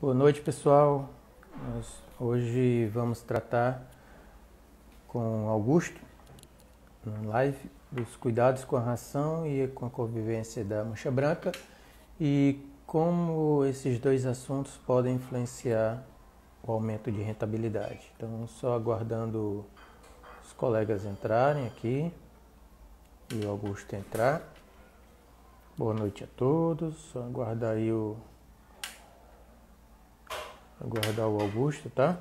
Boa noite, pessoal. Hoje vamos tratar com Augusto, na live, dos cuidados com a ração e com a convivência da mancha branca e como esses dois assuntos podem influenciar o aumento de rentabilidade. Então, só aguardando os colegas entrarem aqui e o Augusto entrar. Boa noite a todos. Só aguardar aí aguardar o Augusto, tá?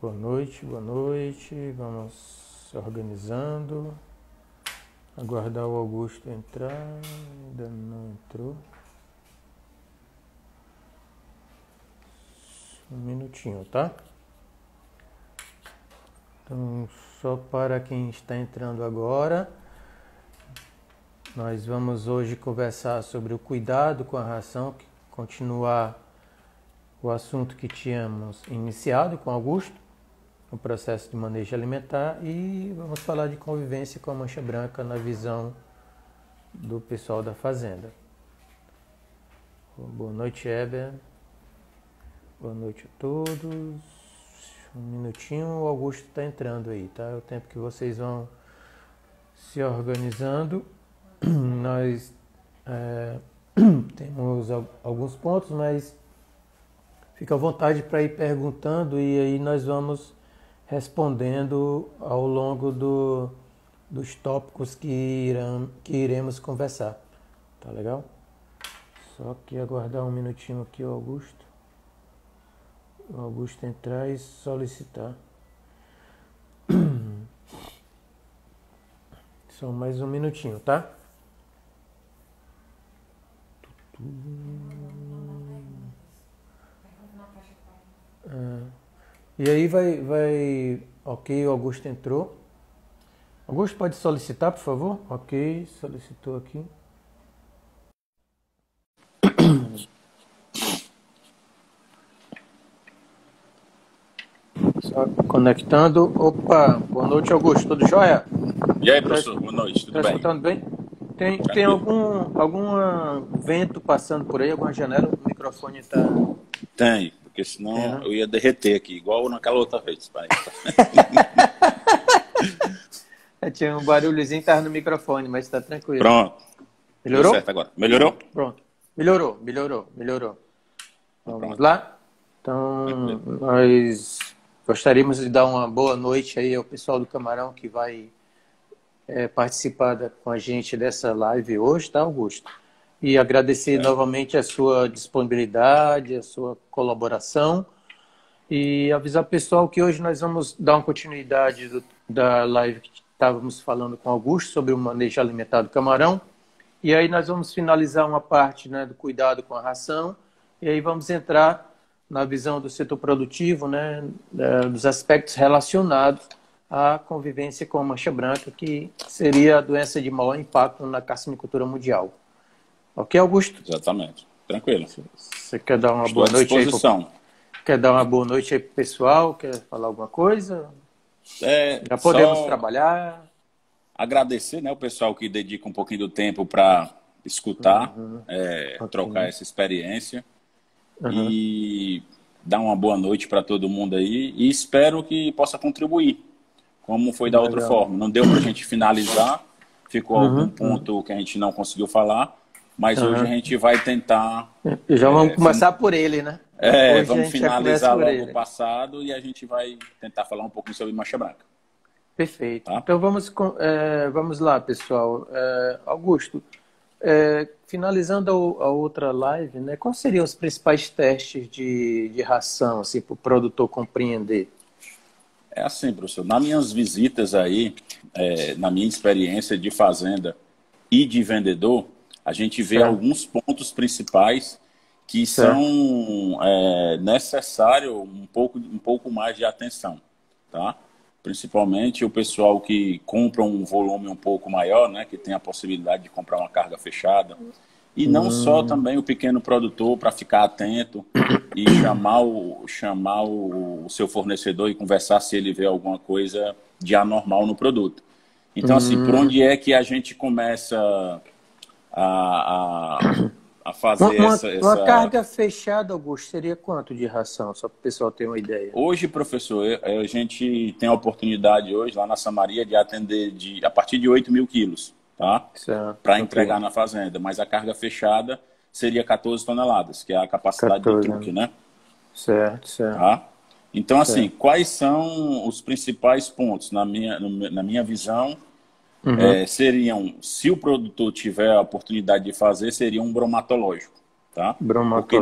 Boa noite, boa noite. Vamos se organizando. Aguardar o Augusto entrar. Ainda não entrou. Um minutinho, tá? Então, só para quem está entrando agora, nós vamos hoje conversar sobre o cuidado com a ração, continuar o assunto que tínhamos iniciado com Augusto, o processo de manejo alimentar, e vamos falar de convivência com a mancha branca na visão do pessoal da fazenda. Boa noite, Heber. Boa noite a todos. Um minutinho, o Augusto está entrando aí, tá? É o tempo que vocês vão se organizando. Nós temos alguns pontos, mas fica à vontade para ir perguntando e aí nós vamos respondendo ao longo dos tópicos que iremos conversar. Tá legal? Só que aguardar um minutinho aqui o Augusto. O Augusto entrar e solicitar. Só mais um minutinho, tá? E aí vai... Ok, o Augusto entrou. Augusto, pode solicitar, por favor? Ok, solicitou aqui. Só conectando. Opa, boa noite, Augusto. Tudo jóia? E aí, professor? Boa noite, tudo Tá bem? escutando bem? Tem algum vento passando por aí, alguma janela? O microfone está... Tem, porque senão eu ia derreter aqui, igual naquela outra vez. Pai. Tinha um barulhozinho que estava no microfone, mas está tranquilo. Pronto. Melhorou? Deu certo agora. Melhorou? Pronto. Melhorou. Vamos Pronto. lá? Então, nós gostaríamos de dar uma boa noite aí ao pessoal do Camarão que vai participar com a gente dessa live hoje, tá, Augusto? E agradecer novamente a sua disponibilidade, a sua colaboração e avisar o pessoal que hoje nós vamos dar uma continuidade da live que estávamos falando com o Augusto sobre o manejo alimentar do camarão. E aí nós vamos finalizar uma parte, né, do cuidado com a ração e aí vamos entrar na visão do setor produtivo, né, dos aspectos relacionados à convivência com a mancha branca, que seria a doença de maior impacto na carcinicultura mundial. Ok, Augusto? Exatamente. Tranquilo. Você quer dar uma Estou boa à noite aí? disposição. Quer dar uma boa noite aí pro pessoal? Quer falar alguma coisa? Já podemos trabalhar. Agradecer, né, o pessoal que dedica um pouquinho do tempo para escutar, trocar essa experiência e dar uma boa noite para todo mundo aí e espero que possa contribuir, como foi da outra forma. Não deu para a gente finalizar, ficou algum ponto que a gente não conseguiu falar, mas hoje a gente vai tentar... Já vamos começar por ele, né? Vamos finalizar logo o passado e a gente vai tentar falar um pouquinho sobre mancha branca. Perfeito. Tá? Então vamos lá, pessoal. Augusto, finalizando a outra live, né, quais seriam os principais testes de ração assim, para o produtor compreender? É assim, professor. Nas minhas visitas aí, na minha experiência de fazenda e de vendedor, a gente vê alguns pontos principais que são necessários um pouco mais de atenção, tá? Principalmente o pessoal que compra um volume um pouco maior, né, que tem a possibilidade de comprar uma carga fechada. E não só também o pequeno produtor para ficar atento e chamar o seu fornecedor e conversar se ele vê alguma coisa de anormal no produto. Então, assim, por onde é que a gente começa a fazer Uma carga fechada, Augusto, seria quanto de ração? Só para o pessoal ter uma ideia. Hoje, professor, a gente tem a oportunidade hoje, lá na Samaria, de atender a partir de 8 mil quilos, tá? Para entregar na fazenda. Mas a carga fechada seria 14 toneladas, que é a capacidade do truque, né? Certo. Tá? Então, assim, quais são os principais pontos, na minha visão, seriam, se o produtor tiver a oportunidade de fazer, seria um bromatológico, tá? Porque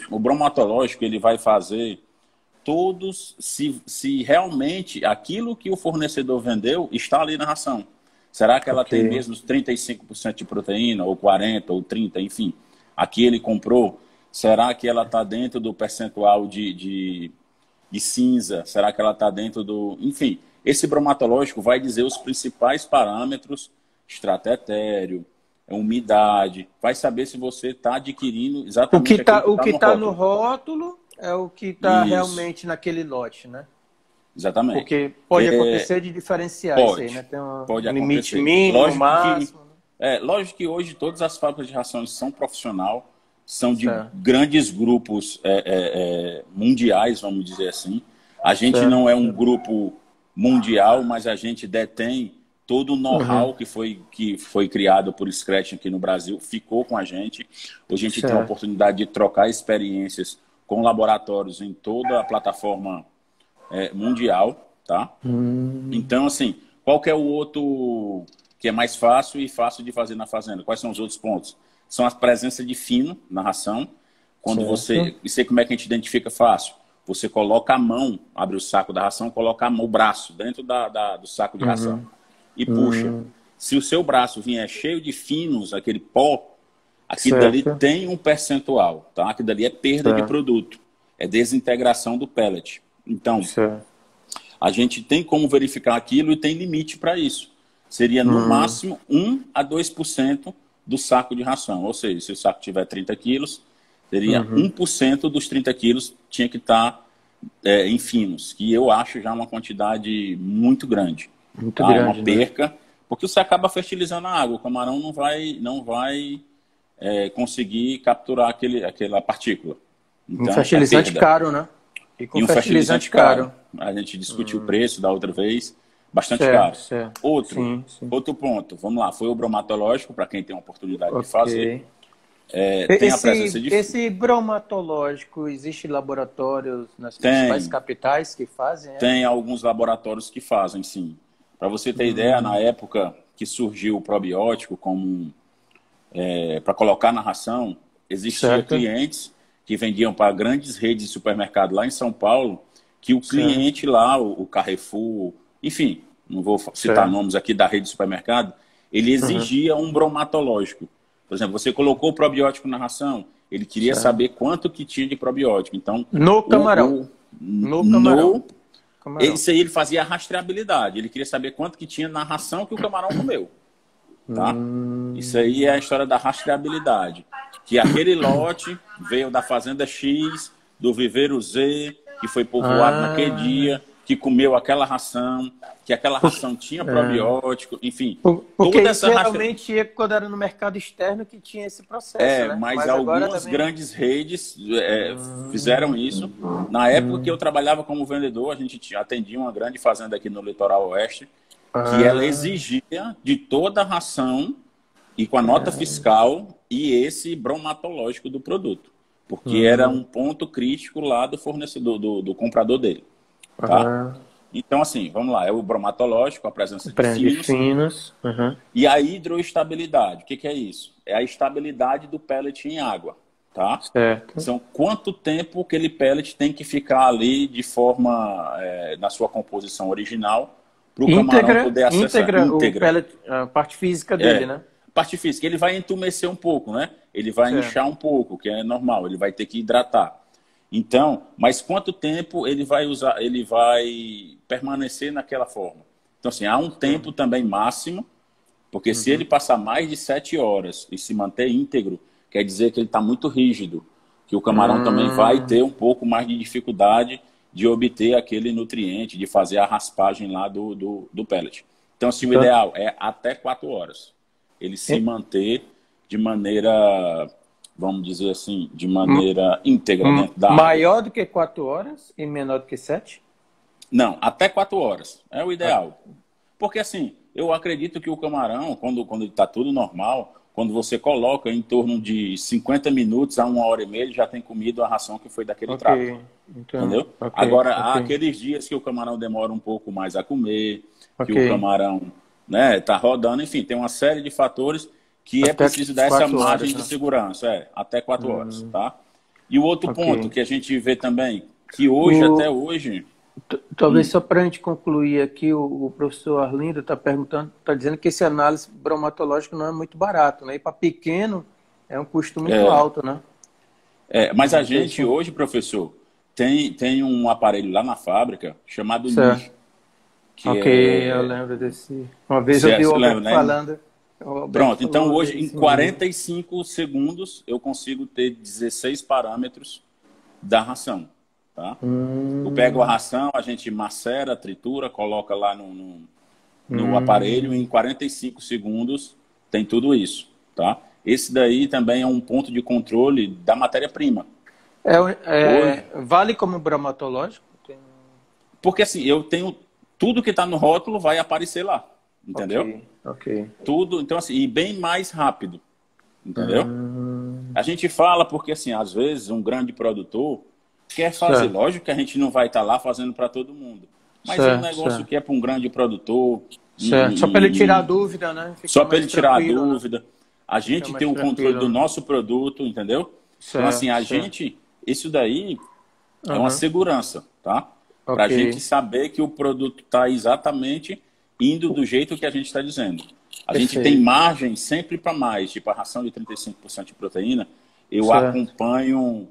o bromatológico, ele vai fazer todos, se realmente aquilo que o fornecedor vendeu está ali na ração. Será que ela tem mesmo 35% de proteína, ou 40%, ou 30%, enfim, aqui ele comprou? Será que ela está dentro do percentual de cinza? Será que ela está dentro do... Enfim, esse bromatológico vai dizer os principais parâmetros, extrato etéreo, umidade, vai saber se você está adquirindo exatamente o que está no rótulo é o que está realmente naquele lote, né? Exatamente. Porque pode acontecer de diferenciar isso aí, né? Tem um limite mínimo, máximo. Lógico que hoje todas as fábricas de rações são profissional, são de grandes grupos mundiais, vamos dizer assim. A gente não é um grupo mundial, mas a gente detém todo o know-how que foi criado por Scratch aqui no Brasil, ficou com a gente. Hoje a gente tem a oportunidade de trocar experiências com laboratórios em toda a plataforma mundial, tá? Então, assim, qual que é o outro que é mais fácil e fácil de fazer na fazenda? Quais são os outros pontos? São a presença de fino na ração. Quando você... E sei como é que a gente identifica fácil. Você coloca a mão, abre o saco da ração, coloca a mão, o braço dentro do saco de ração e puxa. Se o seu braço vier cheio de finos, aquele pó, aquilo dali tem um percentual, tá? Aquilo dali é perda de produto, é desintegração do pellet. Então, a gente tem como verificar aquilo e tem limite para isso. Seria no máximo 1 a 2% do saco de ração. Ou seja, se o saco tiver 30 quilos, seria 1% dos 30 quilos tinha que estar em finos, que eu acho já uma quantidade muito grande. Muito grande, uma perca, né? Porque você acaba fertilizando a água. O camarão não vai conseguir capturar aquela partícula. Então, um fertilizante caro, né? E um fertilizante caro. A gente discutiu o preço da outra vez. Bastante caro. Outro ponto, vamos lá, foi o bromatológico, para quem tem a oportunidade de fazer. Tem a presença de... Esse bromatológico, existe laboratórios nas principais capitais que fazem? Tem alguns laboratórios que fazem, sim. Para você ter ideia, na época que surgiu o probiótico como para colocar na ração, existiam clientes que vendiam para grandes redes de supermercado lá em São Paulo, que o cliente lá, o Carrefour, enfim, não vou citar nomes aqui da rede de supermercado, ele exigia um bromatológico. Por exemplo, você colocou o probiótico na ração, ele queria saber quanto que tinha de probiótico. Então, no camarão. No camarão. Isso aí ele fazia a rastreabilidade. Ele queria saber quanto que tinha na ração que o camarão comeu. Tá? Isso aí é a história da rastreabilidade. Que aquele lote veio da fazenda X, do viveiro Z, que foi povoado naquele dia, que comeu aquela ração, que aquela ração tinha probiótico, enfim. Porque toda essa geralmente ia quando era no mercado externo que tinha esse processo, né? Mas algumas grandes redes fizeram isso. Na época que eu trabalhava como vendedor, a gente atendia uma grande fazenda aqui no litoral oeste, que ela exigia de toda a ração e com a nota fiscal e esse bromatológico do produto. Porque era um ponto crítico lá do fornecedor, do comprador dele. Tá? Então, assim, vamos lá. É o bromatológico, a presença de finos. E a hidroestabilidade. O que é isso? É a estabilidade do pellet em água. Tá? São quanto tempo aquele pellet tem que ficar ali de forma, na sua composição original, para o camarão poder acessar. Íntegra. A parte física dele, né? Parte física. Ele vai entumecer um pouco, né? Ele vai inchar um pouco, que é normal. Ele vai ter que hidratar. Então, mas quanto tempo ele vai permanecer naquela forma? Então, assim, há um tempo também máximo, porque se ele passar mais de 7 horas e se manter íntegro, quer dizer que ele está muito rígido, que o camarão também vai ter um pouco mais de dificuldade de obter aquele nutriente, de fazer a raspagem lá do pellet. Então, assim, o ideal é até 4 horas. Ele se manter de maneira vamos dizer assim, de maneira íntegra dentro da água. Maior do que 4 horas e menor do que 7? Não, até 4 horas. É o ideal. Porque assim, eu acredito que o camarão, quando ele está tudo normal, quando você coloca em torno de 50 minutos a 1 hora e meia, ele já tem comido a ração que foi daquele trato. Então, Entendeu? Agora, há aqueles dias que o camarão demora um pouco mais a comer, que o camarão, né, tá rodando, enfim, tem uma série de fatores que é preciso dar essa margem de segurança, até 4 horas, tá? E o outro ponto que a gente vê também, que hoje, até hoje... Talvez só para a gente concluir aqui, o professor Arlindo está perguntando, está dizendo que esse análise bromatológica não é muito barato, né? E para pequeno é um custo muito alto, né? Mas a gente hoje, professor, tem um aparelho lá na fábrica chamado NIR. Eu lembro desse. Uma vez eu vi o Alberto falando. Pronto, então hoje em 45 segundos eu consigo ter 16 parâmetros da ração. Tá? Eu pego a ração, a gente macera, tritura, coloca lá no aparelho e em 45 segundos tem tudo isso. Tá? Esse daí também é um ponto de controle da matéria-prima. Vale como bromatológico? Porque assim, eu tenho tudo que está no rótulo vai aparecer lá, entendeu? Tudo, então assim, e bem mais rápido, entendeu? A gente fala porque assim, às vezes um grande produtor quer fazer, lógico que a gente não vai estar lá fazendo para todo mundo, mas é um negócio que é para um grande produtor. Só para ele tirar a dúvida, né? Só para ele tirar a dúvida. A gente tem o controle do nosso produto, entendeu? Então assim, a gente, isso daí é uma segurança, tá? Para a gente saber que o produto está exatamente indo do jeito que a gente está dizendo. A gente tem margem sempre para mais, tipo a ração de 35% de proteína, eu acompanho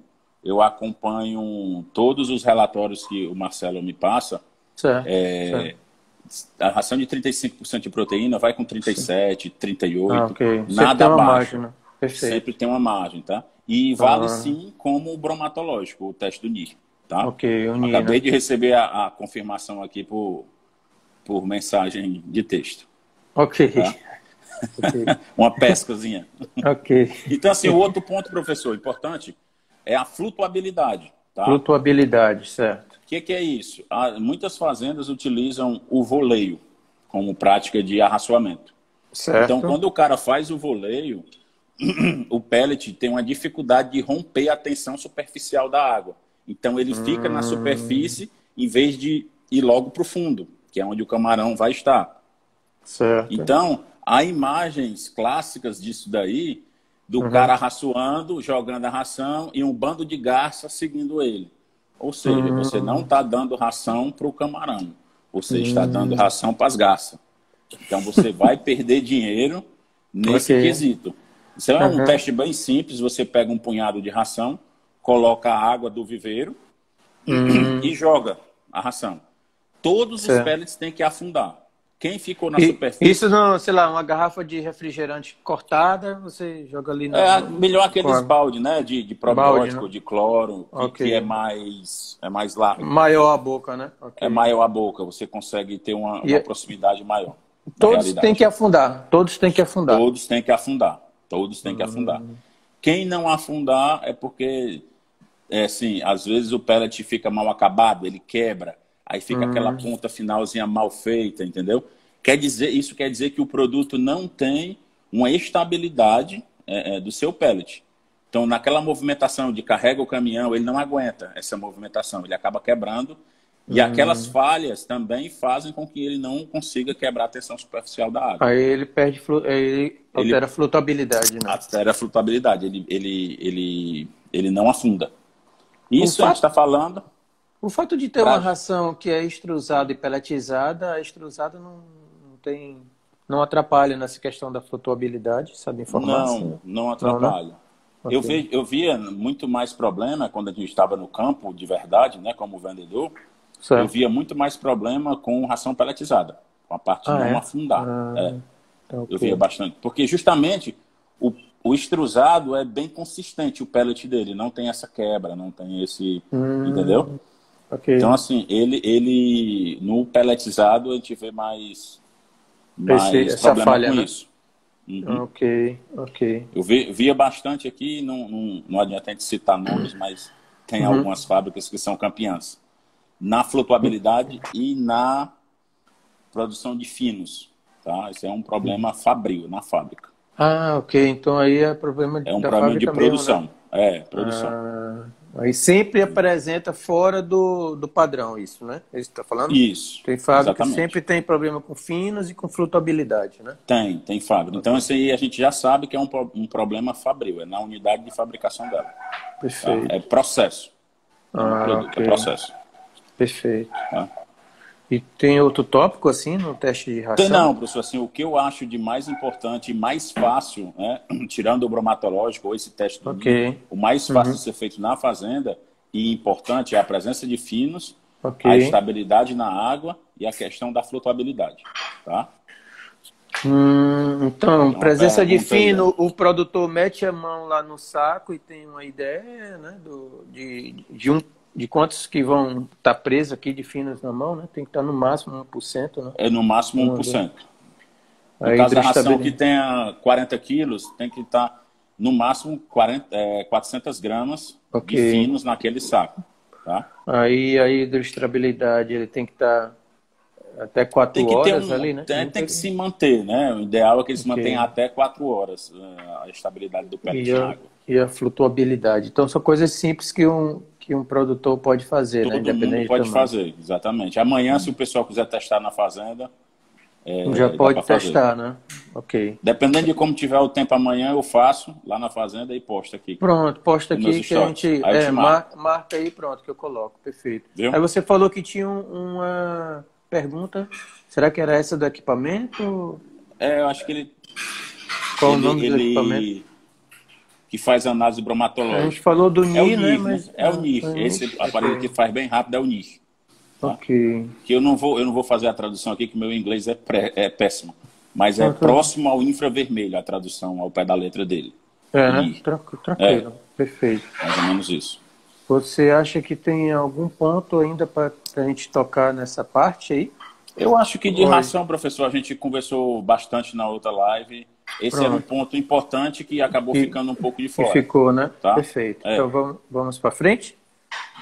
todos os relatórios que o Marcelo me passa. A ração de 35% de proteína vai com 37, 38, nada abaixo. Margem, né? Sempre tem uma margem, tá? E vale sim como o bromatológico, o teste do NIR. Tá? Acabei de receber a confirmação aqui por mensagem de texto. Tá? Uma pescazinha. Então, assim, o outro ponto, professor, importante, é a flutuabilidade. Tá? Flutuabilidade, certo. O que é isso? Muitas fazendas utilizam o voleio como prática de arraçoamento. Certo. Então, quando o cara faz o voleio, o pellet tem uma dificuldade de romper a tensão superficial da água. Então, ele fica na superfície em vez de ir logo para o fundo, que é onde o camarão vai estar. Certo. Então, há imagens clássicas disso daí, do cara raçoando, jogando a ração e um bando de garça seguindo ele. Ou seja, você não está dando ração para o camarão, você está dando ração para as garças. Então, você vai perder dinheiro nesse quesito. Isso é um teste bem simples, você pega um punhado de ração, coloca a água do viveiro e joga a ração. Todos os pellets têm que afundar. Quem ficou na superfície... Isso, não, sei lá, uma garrafa de refrigerante cortada, você joga ali na... melhor aqueles balde, né? De probiótico, de cloro, que é mais largo. Maior a boca, né? É maior a boca, você consegue ter uma proximidade maior. Todos têm que afundar. Todos têm que afundar. Todos têm que afundar. Todos têm que afundar. Quem não afundar é porque... assim, às vezes o pellet fica mal acabado, ele quebra, aí fica aquela ponta finalzinha mal feita, entendeu? Isso quer dizer que o produto não tem uma estabilidade do seu pellet. Então, naquela movimentação de carrega o caminhão, ele não aguenta essa movimentação, ele acaba quebrando. E aquelas falhas também fazem com que ele não consiga quebrar a tensão superficial da água. Aí ele perde, ele altera a flutuabilidade, né? Altera a flutuabilidade, ele não afunda. Isso a gente está falando... O fato de ter uma ração que é extrusada e pelletizada, a extrusada não atrapalha nessa questão da flutuabilidade, sabe? Informação? Não atrapalha. Não, né? Eu via muito mais problema quando a gente estava no campo, de verdade, né, como vendedor. Eu via muito mais problema com ração pelletizada, com a parte não afundar. Eu via bastante. Porque justamente o extrusado é bem consistente, o pellet dele. Não tem essa quebra, não tem esse... Entendeu? Então, assim, no pelletizado a gente vê mais problema falha, com isso. Uhum. Ok, ok. Eu via bastante aqui, não adianta a gente citar nomes, mas tem Uhum. algumas fábricas que são campeãs na flutuabilidade e na produção de finos. Tá? Isso é um problema fabril na fábrica. Ah, ok. Então aí é problema É um da problema de fábrica mesmo, né? produção. É, produção. Ah, aí sempre apresenta fora do padrão isso, né? É isso que está falando? Isso, Tem fábrica que exatamente. sempre tem problema com finos e com flutuabilidade, né? Tem fábrica. Então, Ok. isso aí a gente já sabe que é um problema fabril, é na unidade de fabricação dela. Tá? É Perfeito. processo, não é Ah, produto, ok. é processo. Perfeito. Tá? E tem outro tópico assim no teste de Tem ração? não, professor, assim, o que eu acho de mais importante e mais fácil, né, tirando o bromatológico ou esse teste do Ok. ninho, o mais fácil Uhum. de ser feito na fazenda e importante é a presença de finos, Ok. a estabilidade na água e a questão da flutuabilidade. Tá? Então, Tem uma presença de pergunta aí, ó. fino, o produtor mete a mão lá no saco e tem uma ideia, né, de quantos que vão estar presos aqui de finos na mão, né? Tem que estar no máximo 1%, né? É no máximo Uma vez. 1%. No A caso da ração que hidroestabilidade. tenha 40 quilos, tem que estar no máximo 400 gramas Ok. de finos naquele saco. Tá? Aí a hidroestabilidade, ele tem que estar até Tem 4 que ter horas ali, né? tem que se manter, né? O ideal é que ele se mantenha Ok. até 4 horas, a estabilidade do pellet na água. E a flutuabilidade. Então, são coisas simples que um produtor pode fazer, né? Todo mundo Independente do pode tamanho. fazer, exatamente. Amanhã, se o pessoal quiser testar na fazenda, Já dá pode para fazer. testar, né? Ok. Dependendo de como tiver o tempo amanhã, eu faço lá na fazenda e posto aqui Pronto, posta nos meus aqui que a stories. gente Aí eu te marco, marca aí, pronto, que eu coloco. Perfeito. viu? Aí você falou que tinha uma pergunta. Será que era essa do equipamento? É, eu acho que Qual o nome do equipamento? ele que faz análise A gente bromatológica. falou do É o NI, né? NIR, né? Mas É o NIR. o NI, Esse aparelho que ok. faz bem rápido é o NIR. Tá? Ok. Que eu não vou fazer a tradução aqui, que meu inglês é péssimo. Mas é Pronto. próximo ao infravermelho a tradução ao pé da letra dele. É, O né? NIR. É, Tranquilo. Perfeito. mais ou menos isso. Você acha que tem algum ponto ainda para a gente tocar nessa parte aí? Eu acho que de Oi. ração, professor, a gente conversou bastante na outra live. Esse era um Pronto. ponto importante que acabou Que, ficando um pouco de que fora. ficou, né? Tá? Perfeito. É, Então vamos para frente?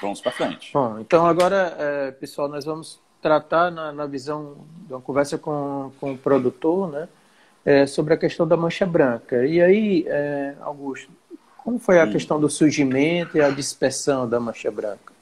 vamos para frente. Bom, então agora, pessoal, nós vamos tratar na visão de uma conversa com o produtor, né, sobre a questão da mancha branca. E aí, Augusto, como foi a questão do surgimento e a dispersão da mancha branca?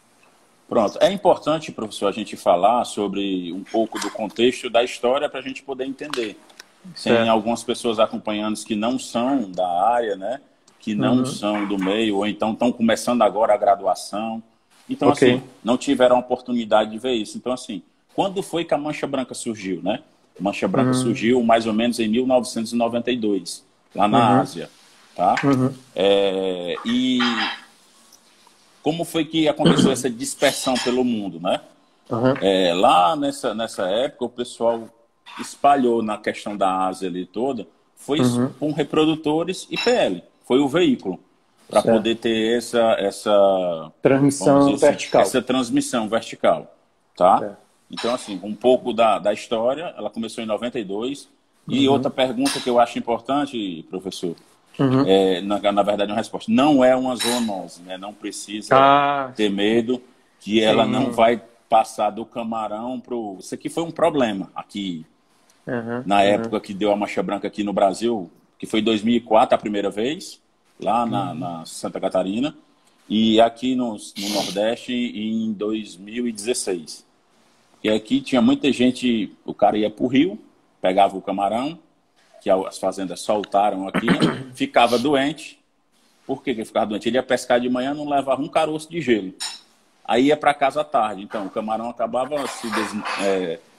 Pronto. É importante, professor, a gente falar sobre um pouco do contexto da história para a gente poder entender. Tem Certo. algumas pessoas acompanhando que não são da área, né? Que não Uhum. são do meio, ou então estão começando agora a graduação. Então, Ok. assim, não tiveram a oportunidade de ver isso. Então, assim, quando foi que a mancha branca surgiu, né? A mancha branca Uhum. surgiu mais ou menos em 1992, lá na Uhum. Ásia, tá? Uhum. E como foi que aconteceu essa dispersão pelo mundo, né? Uhum. Lá nessa época, o pessoal espalhou na questão da Ásia ali toda, foi Uhum. com reprodutores e PL. Foi o veículo para Certo. poder ter vamos dizer Transmissão assim, vertical. essa transmissão vertical, tá? Certo. Então, assim, um pouco da história, ela começou em 92. E Uhum. outra pergunta que eu acho importante, professor, Uhum. na verdade, uma resposta. Não é uma zoonose, né? Não precisa Ah, ter medo que ela não sim. vai passar do camarão pro. Isso aqui foi um problema aqui Uhum. na Uhum. época que deu a mancha branca aqui no Brasil, que foi em 2004 a primeira vez, lá na Santa Catarina, e aqui no Nordeste em 2016. E aqui tinha muita gente, o cara ia pro rio, pegava o camarão, que as fazendas soltaram aqui, ficava doente. Por que ele ficava doente? Ele ia pescar de manhã, não levava um caroço de gelo. Aí ia para casa à tarde. Então, o camarão acabava se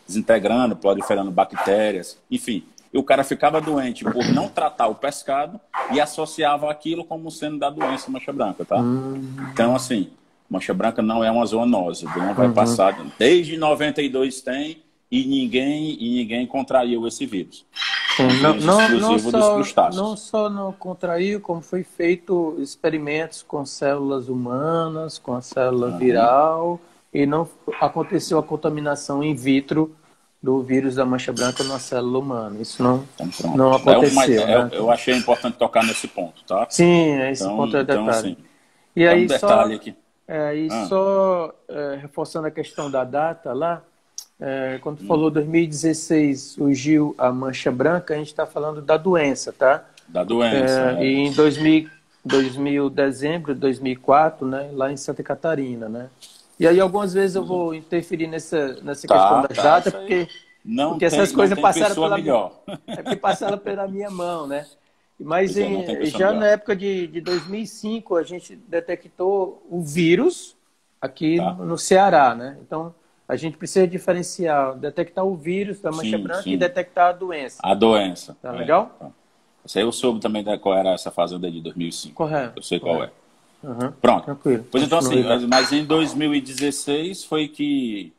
desintegrando, proliferando bactérias, enfim. E o cara ficava doente por não tratar o pescado e associava aquilo como sendo da doença mancha branca, tá? Então, assim, mancha branca não é uma zoonose, não vai Uhum. passar. Desde 92 tem e ninguém contraiu esse vírus. É um Não, vírus não, exclusivo dos não crustáceos. só não contraiu, como foi feito experimentos com células humanas, com a célula Uhum. viral, e não aconteceu a contaminação in vitro do vírus da mancha branca na célula humana. Isso não Então, aconteceu. Né? eu achei importante tocar nesse ponto, tá? Sim, esse ponto é detalhe. Assim, e aí um detalhe aqui. Reforçando a questão da data lá, quando tu falou 2016 surgiu a mancha branca, a gente está falando da doença, tá? Da doença. E em dezembro de 2004, né, lá em Santa Catarina, né? E aí algumas vezes eu vou interferir nessa questão das datas, porque essas coisas passaram pela minha mão, né? Mas já na época de 2005 a gente detectou o vírus aqui no Ceará, né? Então a gente precisa diferenciar, detectar o vírus da mancha branca e detectar a doença. A doença. Tá legal? Tá. Isso aí eu soube também qual era essa fazenda de 2005. Correto. Eu sei qual é. Uhum. Pronto. Tranquilo. Pois então assim, mas em 2016 foi que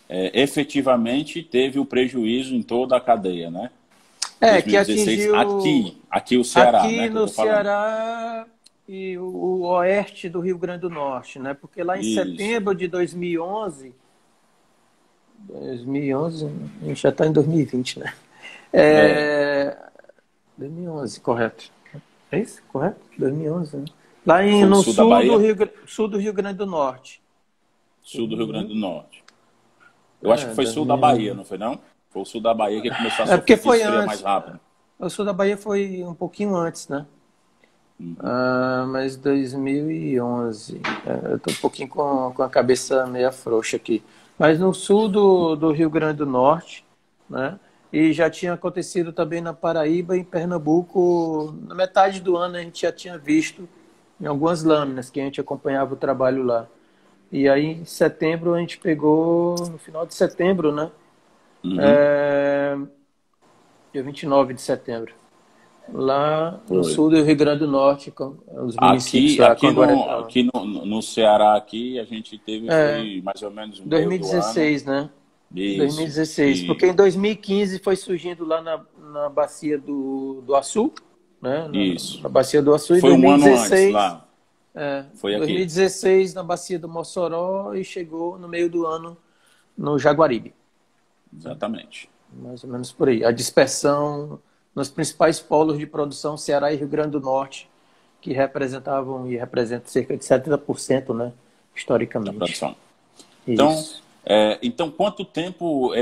efetivamente teve o prejuízo em toda a cadeia, né? 2016, que atingiu... Aqui o Ceará, aqui né? No Ceará e o oeste do Rio Grande do Norte, né? Porque lá em setembro de 2011, a gente já está em 2020, né? 2011, correto. É isso? Correto? 2011, né? Lá no sul do Rio Grande do Norte. Sul do Rio Grande do Norte. Eu acho que foi sul da Bahia, não foi não? Foi o sul da Bahia que começou a sofrer esfria mais rápido. O sul da Bahia foi um pouquinho antes, né? Mas 2011. Eu estou um pouquinho com a cabeça meio frouxa aqui. Mas no sul do Rio Grande do Norte, né? E já tinha acontecido também na Paraíba e em Pernambuco. Na metade do ano a gente já tinha visto em algumas lâminas que a gente acompanhava o trabalho lá. E aí em setembro a gente pegou, no final de setembro, né? Dia 29 de setembro. Lá no sul do Rio Grande do Norte, com os municípios aqui no Ceará, aqui, a gente teve foi mais ou menos 2016, né? Isso, 2016, porque em 2015 foi surgindo lá na bacia do Açu, né? Na bacia do Açu, foi em 2016, um ano antes lá. Foi aqui. 2016 na bacia do Mossoró e chegou no meio do ano no Jaguaribe. Exatamente. Mais ou menos por aí. A dispersão nos principais polos de produção, Ceará e Rio Grande do Norte, que representavam e representam cerca de 70%, né, historicamente. Da produção. Isso. Então, quanto tempo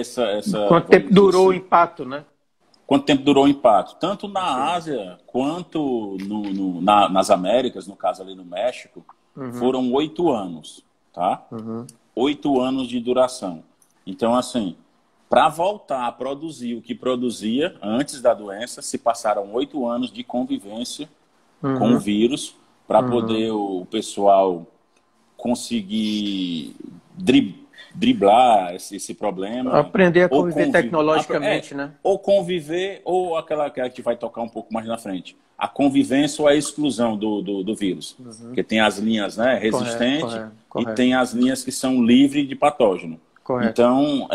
Quanto tempo durou o impacto, né? Quanto tempo durou o impacto? Tanto na Ásia quanto nas Américas, no caso ali no México, foram 8 anos, tá? 8 anos de duração. Então, assim, para voltar a produzir o que produzia antes da doença, se passaram 8 anos de convivência com o vírus para poder o pessoal conseguir driblar esse problema. Aprender a conviver tecnologicamente, né? Ou conviver, ou aquela que a gente vai tocar um pouco mais na frente. A convivência ou a exclusão do vírus. Porque tem as linhas, né, resistentes e tem as linhas que são livres de patógeno. Correto. Então,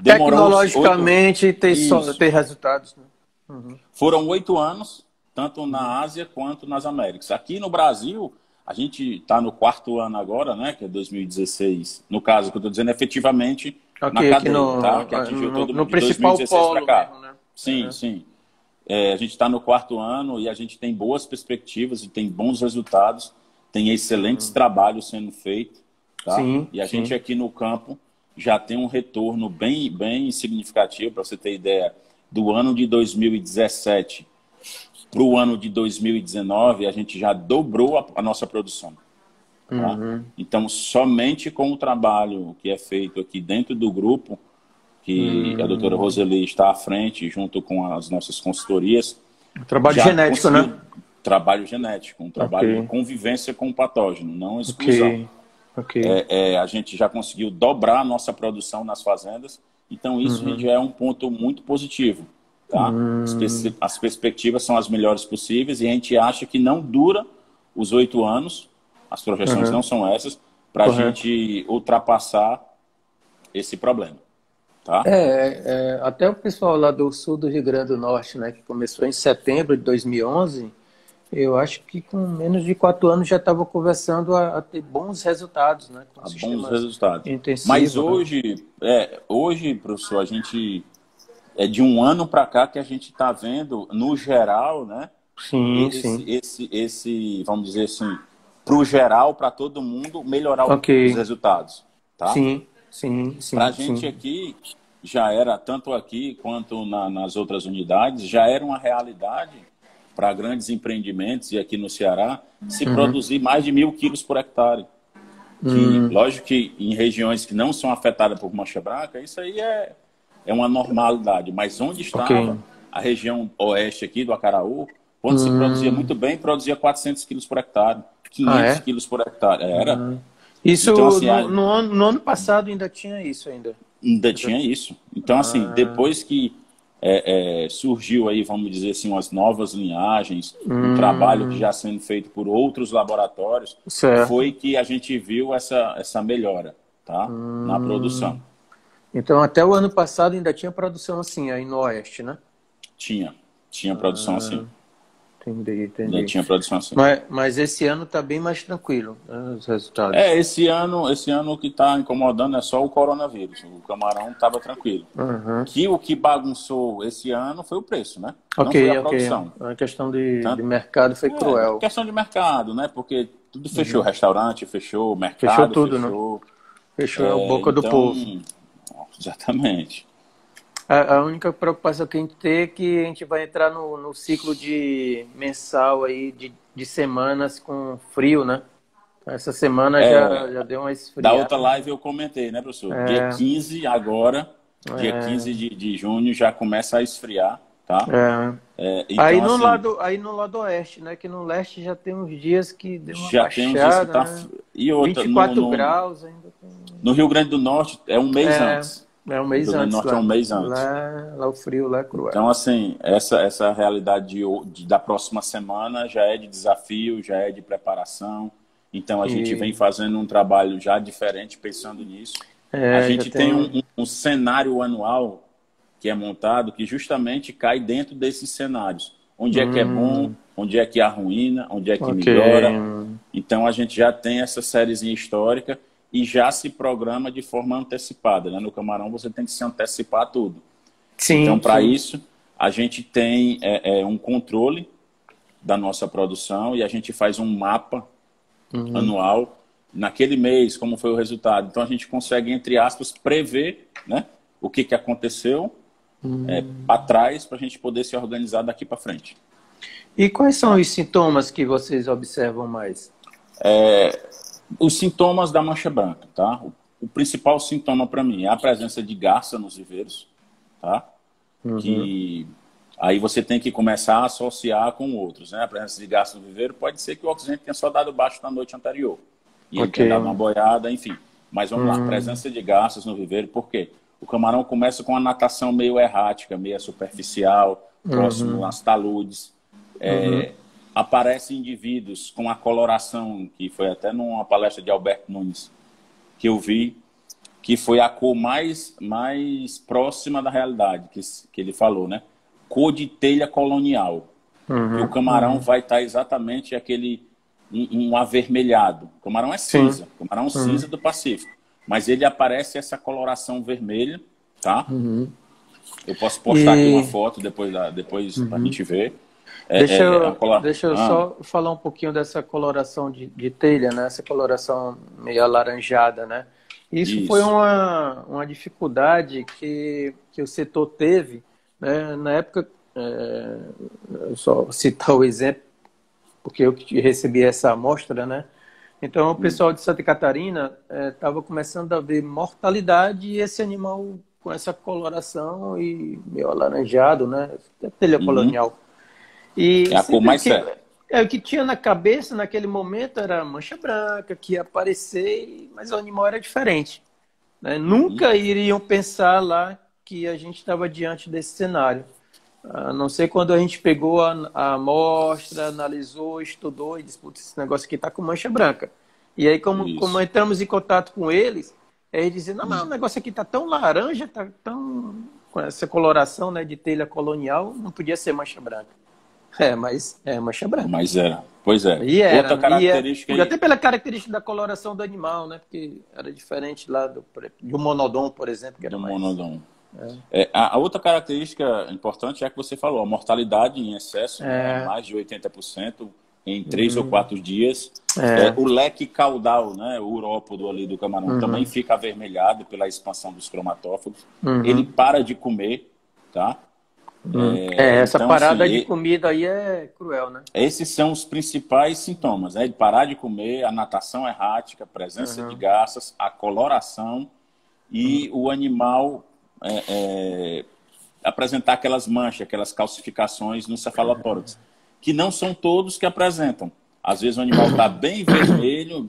tecnologicamente ter resultados. Né? Foram 8 anos, tanto na Ásia quanto nas Américas. Aqui no Brasil, a gente está no 4º ano agora, né, que é 2016. No caso que eu estou dizendo, efetivamente, na cadeia, tá? Que atingiu todo mundo no principal 2016 polo cá. Mesmo, né? Sim. A gente está no 4º ano e a gente tem boas perspectivas e tem bons resultados, tem excelentes trabalhos sendo feitos, tá? E a gente aqui no campo já tem um retorno bem significativo, para você ter ideia, do ano de 2017 para o ano de 2019, a gente já dobrou a nossa produção. Tá? Então, somente com o trabalho que é feito aqui dentro do grupo, que a doutora Roseli está à frente, junto com as nossas consultorias. Trabalho genético, né? Trabalho genético, um trabalho de convivência com o patógeno, não exclusão. A gente já conseguiu dobrar a nossa produção nas fazendas, então isso já é um ponto muito positivo. Tá? As perspectivas são as melhores possíveis e a gente acha que não dura os 8 anos, as projeções não são essas, para a gente ultrapassar esse problema. Tá? Até o pessoal lá do sul do Rio Grande do Norte, né, que começou em setembro de 2011, Eu acho que com menos de 4 anos já estava conversando a ter bons resultados, né? Com Há bons sistemas resultados. Mas intensivos, né? hoje, professor, a gente é de um ano para cá que a gente está vendo, no geral, né? Sim, sim. Vamos dizer assim, para o geral, para todo mundo, melhorar Ok. os resultados, tá? Sim, sim, Para a sim, gente sim. aqui, já era, tanto aqui quanto nas outras unidades, já era uma realidade para grandes empreendimentos, e aqui no Ceará, se Uhum. produzir mais de 1.000 quilos por hectare. Que, Hum, lógico que em regiões que não são afetadas por mancha branca, isso aí é uma normalidade. Mas onde ok. estava a região oeste aqui do Acaraú, quando se produzia Hum, muito bem, produzia 400 quilos por hectare, ah, 500 é? quilos por hectare. Era. Isso Então, assim, no ano passado ainda tinha isso ainda. ainda tinha isso. Então, assim, Ah, depois que surgiu aí, vamos dizer assim, umas novas linhagens, um trabalho que hum, já sendo feito por outros laboratórios, foi certo. que a gente viu essa melhora, tá? Na Hum, produção. então até o ano passado ainda tinha produção assim aí no Oeste, né? Tinha produção assim. Entendi, Ainda entendi. tinha produção assim. Mas esse ano tá bem mais tranquilo, né, os resultados. Esse ano o que está incomodando é só o coronavírus. O camarão estava tranquilo. Uhum. Que o que bagunçou esse ano foi o preço, né? Não Ok, foi a ok. produção. A questão de Tanto, mercado foi cruel. questão de mercado, né? Porque tudo fechou. Uhum. Restaurante fechou, Fechou mercado tudo, né? fechou. Fechou a boca do Então, povo. exatamente. A única preocupação que a gente tem é que a gente vai entrar no ciclo de mensal aí de semanas com frio, né? Essa semana já deu uma Da outra esfriada. live eu comentei, né, professor? Dia 15 agora, dia É, 15 de junho, já começa a esfriar, tá? é. Então, assim, Aí no lado oeste, né? Que no leste já tem uns dias que deu uma já tem uns dias que baixada, tá. né? E outra, 24 graus ainda tem. no Rio Grande do Norte é um mês É, antes. é um No mês Rio Grande do antes Norte é um lá. mês antes. Lá o frio lá é cruel. Então, assim, essa realidade da próxima semana já é de desafio, já é de preparação. Então, a gente vem E fazendo um trabalho já diferente, pensando nisso. A já gente tem tem um. um cenário anual que é montado que justamente cai dentro desses cenários. Onde é que é bom, Hum, onde é que arruína, onde é que ok. melhora. Então, a gente já tem essa sériezinha histórica e já se programa de forma antecipada, né? No camarão você tem que se antecipar tudo. Então, Sim, para sim. isso, a gente tem um controle da nossa produção e a gente faz um mapa Uhum. anual naquele mês, como foi o resultado. Então, a gente consegue, entre aspas, prever, né, o que aconteceu para trás para a gente poder se organizar daqui para frente. E quais são Tá? os sintomas que vocês observam mais? Os sintomas da mancha branca, tá? O principal sintoma para mim é a presença de garça nos viveiros, tá? Uhum. Que aí você tem que começar a associar com outros, né? A presença de garça no viveiro pode ser que o oxigênio tenha só dado baixo na noite anterior e ele Ok. tenha dado uma boiada, enfim. Mas vamos lá, Hum, presença de garças no viveiro, por quê? O camarão começa com uma natação meio errática, meio superficial, próximo uhum. às taludes. Uhum. Aparecem indivíduos com a coloração, que foi até numa palestra de Alberto Nunes que eu vi, que foi a cor mais próxima da realidade, que ele falou, né? Cor de telha colonial, que o Uhum. camarão Uhum. vai estar exatamente aquele um avermelhado. O camarão é Sim. cinza, o camarão Uhum. cinza do Pacífico, mas ele aparece essa coloração vermelha, tá? Uhum. Eu posso postar aqui uma E foto depois a gente ver. deixa eu só falar um pouquinho dessa coloração de telha, né? Essa coloração meio alaranjada, né? Isso foi Isso. uma dificuldade que o setor teve, né? Na época, eu só citar o exemplo, porque eu que recebi essa amostra, né? Então, o pessoal de Santa Catarina estava começando a ver mortalidade e esse animal com essa coloração e meio alaranjado, né? Telha Uhum. colonial. E É a cor sempre mais que certa. o que tinha na cabeça naquele momento era mancha branca que ia aparecer, mas o animal era diferente, né? Uhum. Nunca iriam pensar lá que a gente estava diante desse cenário. A não ser quando a gente pegou a amostra, analisou, estudou e disse, putz, esse negócio aqui está com mancha branca. E aí, como Isso. entramos em contato com eles, eles dizem, não, mas o negócio aqui está tão laranja, está tão com essa coloração, né, de telha colonial, não podia ser mancha branca. Mas é mancha branca. Mas era. Pois é. E era, Outra característica aí... até pela característica da coloração do animal, né? Porque era diferente lá do monodon, por exemplo, que era do mais... monodon. A outra característica importante é a que você falou, a mortalidade em excesso, né, mais de 80% em 3 ou 4 dias. O leque caudal, né, o urópodo ali do camarão, também fica avermelhado pela expansão dos cromatófagos. Ele para de comer, tá? Essa então, parada assim, de comida aí é cruel, né? Esses são os principais sintomas, né? De parar de comer, a natação errática, a presença de garças, a coloração e o animal apresentar aquelas manchas, aquelas calcificações no cefalotórax, que não são todos que apresentam. Às vezes o animal está bem vermelho,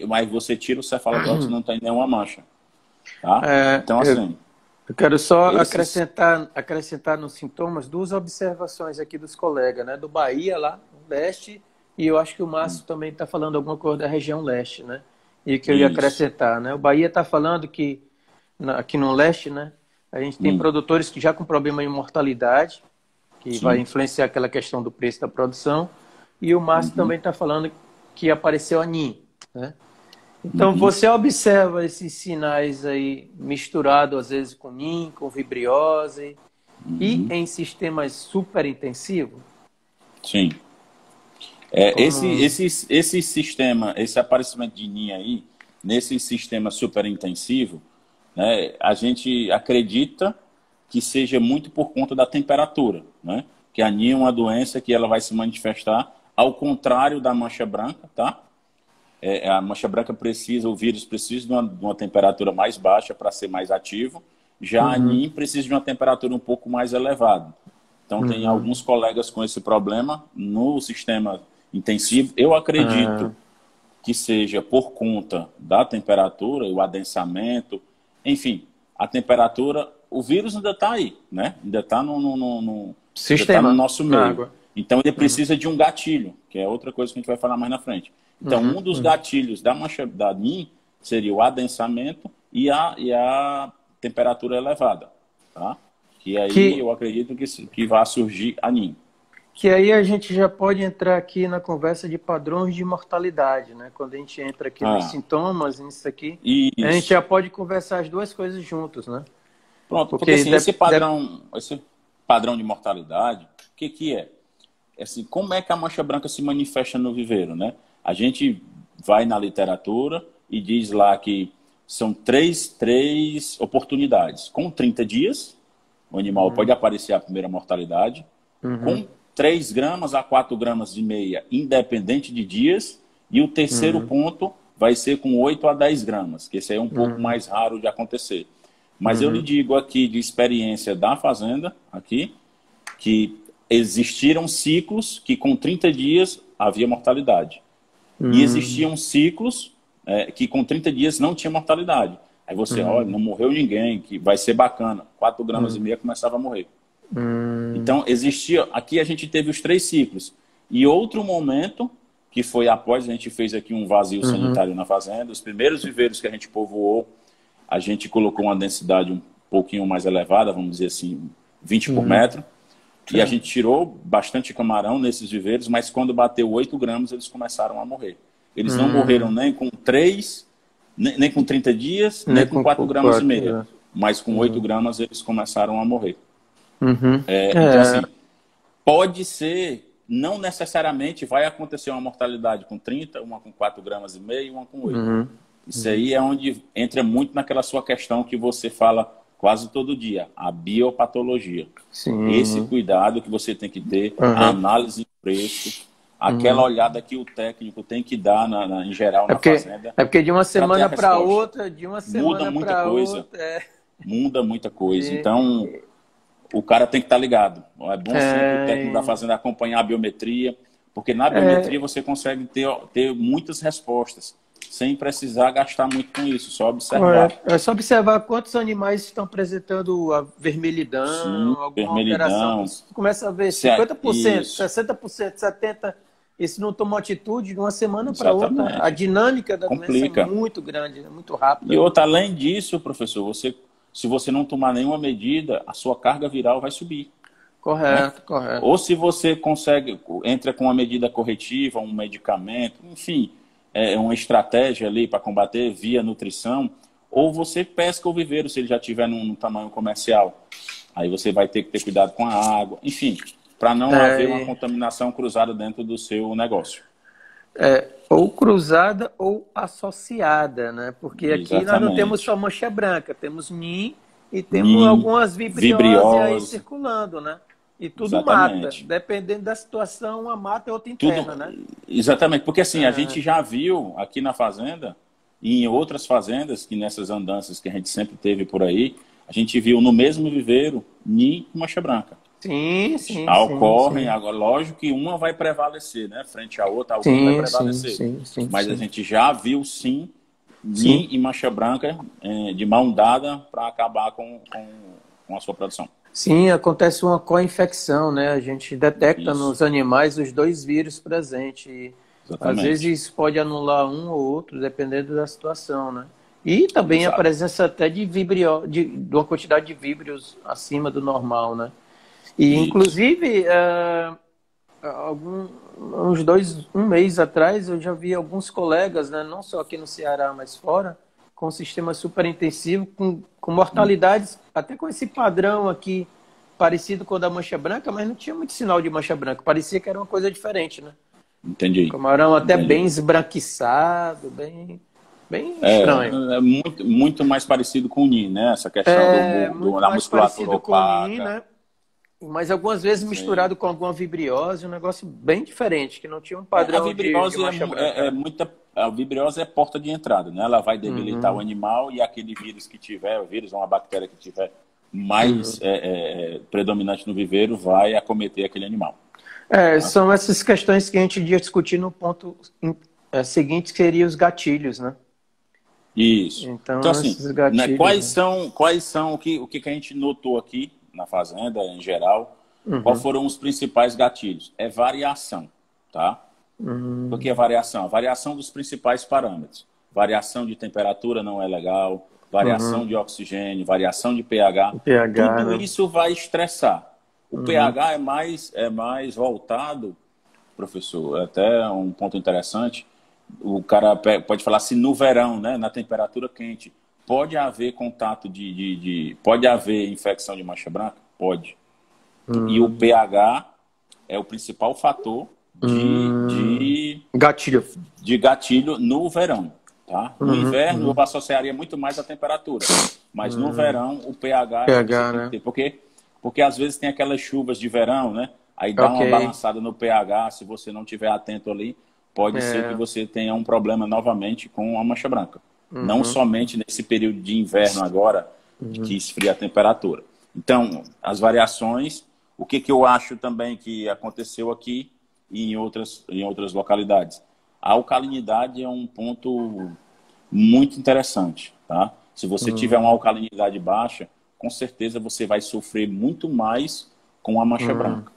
mas você tira o cefalotórax e não tem nenhuma mancha. Tá? Então, assim... Eu quero só acrescentar nos sintomas 2 observações aqui dos colegas, né? Do Bahia, lá no leste, e eu acho que o Márcio também está falando alguma coisa da região leste, né? E que eu ia acrescentar, né? O Bahia está falando que aqui no leste, né? A gente tem produtores que já com problema de mortalidade, que vai influenciar aquela questão do preço da produção, e o Márcio também está falando que apareceu a NIM, né? Então, você observa esses sinais aí misturados, às vezes, com NIM, com vibriose, e em sistemas super intensivos? Sim. Esse sistema, esse aparecimento de NIM aí, nesse sistema super intensivo, né, a gente acredita que seja muito por conta da temperatura, né? Que a NIM é uma doença que ela vai se manifestar ao contrário da mancha branca, tá? A mancha branca o vírus precisa de uma temperatura mais baixa para ser mais ativo. Já a NIM precisa de uma temperatura um pouco mais elevada. Então, tem alguns colegas com esse problema no sistema intensivo. Eu acredito que seja por conta da temperatura, o adensamento, enfim, a temperatura, o vírus ainda está aí, né? Ainda está no sistema, no nosso meio. Então, ele precisa de um gatilho, que é outra coisa que a gente vai falar mais na frente. Então, um dos gatilhos da mancha da NIM seria o adensamento e a temperatura elevada, tá? Que aí eu acredito que vai surgir a NIM. Que aí a gente já pode entrar aqui na conversa de padrões de mortalidade, né? Quando a gente entra aqui nos sintomas, nisso aqui, a gente já pode conversar as duas coisas juntos, né? Pronto, porque assim, esse padrão de mortalidade, o que é? Assim, como é que a mancha branca se manifesta no viveiro, né? A gente vai na literatura e diz lá que são três oportunidades. Com 30 dias, o animal pode aparecer a primeira mortalidade. Com 3 gramas a 4 gramas e meia, independente de dias. E o terceiro ponto vai ser com 8 a 10 gramas, que esse aí é um pouco mais raro de acontecer. Mas eu lhe digo aqui, de experiência da fazenda, aqui, que existiram ciclos que com 30 dias havia mortalidade. E existiam ciclos que com 30 dias não tinha mortalidade. Aí você, olha, não morreu ninguém, que vai ser bacana. 4 gramas e meia começava a morrer. Então, existia... Aqui a gente teve os 3 ciclos. E outro momento, que foi após a gente fez aqui um vazio sanitário na fazenda, os primeiros viveiros que a gente povoou, a gente colocou uma densidade um pouquinho mais elevada, vamos dizer assim, 20 por metro. E a gente tirou bastante camarão nesses viveiros, mas quando bateu 8 gramas, eles começaram a morrer. Eles não morreram nem com 3, nem com 30 dias, nem com 4 gramas e meia. Mas com 8 gramas, eles começaram a morrer. Então, assim, pode ser, não necessariamente vai acontecer uma mortalidade com 30, uma com 4 gramas e meia e uma com 8. Isso aí é onde entra muito naquela sua questão que você fala quase todo dia, a biopatologia. Esse cuidado que você tem que ter, a análise de preço, aquela olhada que o técnico tem que dar, em geral, na fazenda. É porque de uma semana para outra, muda muita coisa. Muda muita coisa. Então, o cara tem que estar ligado. É bom sempre o técnico da fazenda acompanhar a biometria, porque na biometria você consegue ter muitas respostas, sem precisar gastar muito com isso, só observar. É só observar quantos animais estão apresentando a vermelhidão, alguma alteração. Você começa a ver 50%, 60%, 70%. Esse não tomou atitude de uma semana para outra. A dinâmica da doença é muito grande, é muito rápida. E outra, além disso, professor, se você não tomar nenhuma medida, a sua carga viral vai subir. Correto, correto. Ou se você consegue, entra com uma medida corretiva, um medicamento, enfim, uma estratégia ali para combater via nutrição, ou você pesca o viveiro se ele já estiver num tamanho comercial. Aí você vai ter que ter cuidado com a água, enfim, para não haver uma contaminação cruzada dentro do seu negócio. Ou cruzada ou associada, né? Porque aqui nós não temos só mancha branca, temos NIM e temos algumas vibriose aí circulando, né? E tudo mata. Dependendo da situação, uma mata é outra interna, né? Exatamente, porque assim, a gente já viu aqui na fazenda e em outras fazendas, que nessas andanças que a gente sempre teve por aí, a gente viu no mesmo viveiro NIM e mancha branca. Sim, sim. Ocorrem, agora, lógico que uma vai prevalecer, né? Frente à outra, alguma vai prevalecer. Mas a gente já viu, sim, NIM e mancha branca de mão dada para acabar com a sua produção. Sim, acontece uma co-infecção, né? A gente detecta nos animais os dois vírus presentes. E, às vezes isso pode anular um ou outro, dependendo da situação, né? E também a presença até de uma quantidade de víbrios acima do normal, né? E, inclusive, um mês atrás, eu já vi alguns colegas, né, não só aqui no Ceará, mas fora, com um sistema super intensivo, com mortalidades, até com esse padrão aqui, parecido com o da mancha branca, mas não tinha muito sinal de mancha branca. Parecia que era uma coisa diferente, né? Entendi. Camarão até bem esbranquiçado, bem estranho. É muito mais parecido com o NIM, né? Essa questão da musculatura opaca. NIM, né? Mas algumas vezes misturado com alguma vibriose, um negócio bem diferente, que não tinha um padrão. A vibriose a vibriose é porta de entrada, né? Ela vai debilitar o animal e aquele vírus que tiver, o vírus ou uma bactéria que tiver mais predominante no viveiro vai acometer aquele animal. São essas questões que a gente ia discutir no ponto seguinte, que seriam os gatilhos, né? Isso. Então assim, gatilhos, né, quais são o que a gente notou aqui na fazenda, em geral, quais foram os principais gatilhos? É variação, tá? O que é variação? A variação dos principais parâmetros. Variação de temperatura não é legal, variação de oxigênio, variação de pH. Tudo isso vai estressar. O pH é mais voltado, professor, até um ponto interessante, o cara pode falar assim, no verão, né, na temperatura quente, pode haver contato pode haver infecção de mancha branca? Pode. E o pH é o principal fator de gatilho no verão. Tá? No inverno eu associaria muito mais a temperatura. Mas no verão o pH né? Porque às vezes tem aquelas chuvas de verão, né? Aí dá uma balançada no pH, se você não estiver atento ali, pode ser que você tenha um problema novamente com a mancha branca. Não somente nesse período de inverno agora, que esfria a temperatura. Então, as variações, o que eu acho também que aconteceu aqui e em outras localidades. A alcalinidade é um ponto muito interessante, tá? Se você tiver uma alcalinidade baixa, com certeza você vai sofrer muito mais com a mancha branca.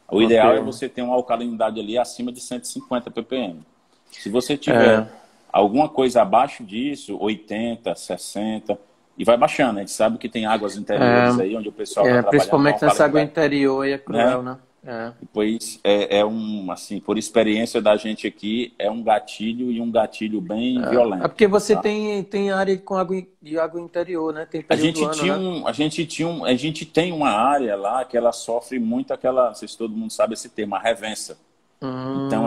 O ideal é você ter uma alcalinidade ali acima de 150 ppm. Se você tiver alguma coisa abaixo disso, 80, 60, e vai baixando. A gente sabe que tem águas interiores aí, onde o pessoal vai trabalhando. Principalmente nessa água interior aí é cruel, né? Depois, assim, por experiência da gente aqui, é um gatilho e um gatilho bem violento. É porque você tem área com água interior, né? Tem a gente tem uma área lá que ela sofre muito não sei se todo mundo sabe esse termo, a revença. Então,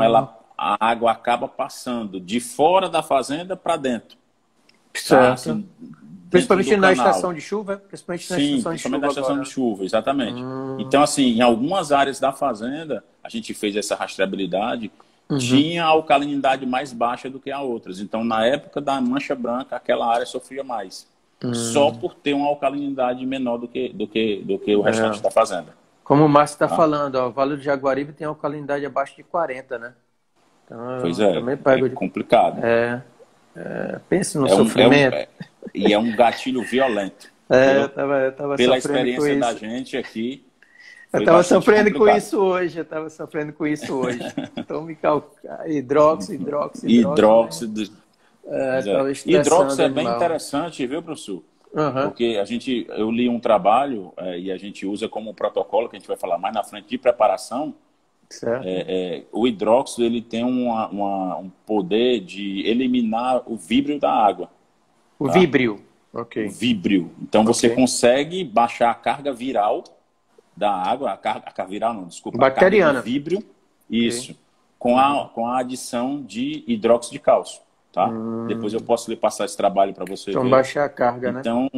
a água acaba passando de fora da fazenda para dentro. Certo. Assim, principalmente na estação de chuva? Principalmente na estação de chuva, exatamente. Então, assim, em algumas áreas da fazenda, a gente fez essa rastreabilidade, tinha a alcalinidade mais baixa do que a outras. Então, na época da mancha branca, aquela área sofria mais. Só por ter uma alcalinidade menor do que o restante da fazenda. Como o Márcio está falando, o Vale do Jaguaribe tem alcalinidade abaixo de 40, né? Então, pois é complicado. Pense no sofrimento. E é um gatilho violento. Eu tava pela experiência da gente aqui. Eu estava sofrendo com isso hoje. Então, hidróxido. Hidróxido é bem interessante, viu, professor? Aham, Porque eu li um trabalho e a gente usa como protocolo, que a gente vai falar mais na frente, de preparação. certo. O hidróxido ele tem um poder de eliminar o víbrio da água, O tá? víbrio. O Ok, víbrio. Então você ok. consegue baixar a carga viral da água, a carga viral não, desculpa, a carga de Bacteriana. víbrio, Ok. isso, com a adição de hidróxido de cálcio, tá? Depois eu Hum, posso lhe passar esse trabalho para você então ver. baixar a carga, né? Então,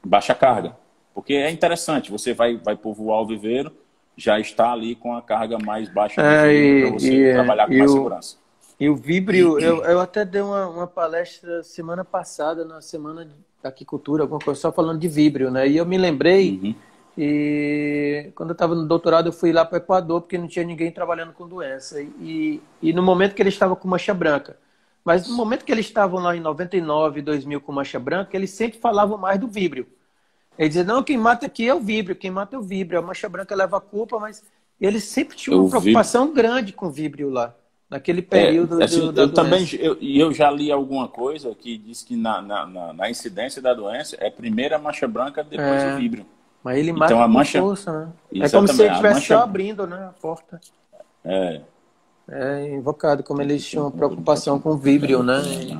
baixa a carga. Porque é interessante, você vai povoar o viveiro, já está ali com a carga mais baixa de É, víbrio para você trabalhar com mais segurança. e o víbrio, eu até dei uma palestra semana passada, na Semana da Aquicultura, alguma coisa, só falando de víbrio, né? E eu me lembrei, Uhum. e quando eu estava no doutorado, eu fui lá para o Equador, porque não tinha ninguém trabalhando com doença. E no momento que ele estava com mancha branca, mas no momento que eles estavam lá em 99, 2000 com mancha branca, eles sempre falavam mais do víbrio. Ele dizia, não, quem mata aqui é o víbrio, quem mata é o víbrio. A mancha branca leva a culpa, mas eles sempre tinham uma Eu vi, preocupação grande com o víbrio lá, naquele é, período assim, da eu também doença. eu já li alguma coisa que diz que na incidência da doença é primeiro a mancha branca, depois o É, víbrio. mas ele Então mata a com mancha, força, né? É como se exatamente, ele a estivesse só mancha abrindo, né, a porta. é, É invocado, como eles tinham preocupação com o víbrio, né?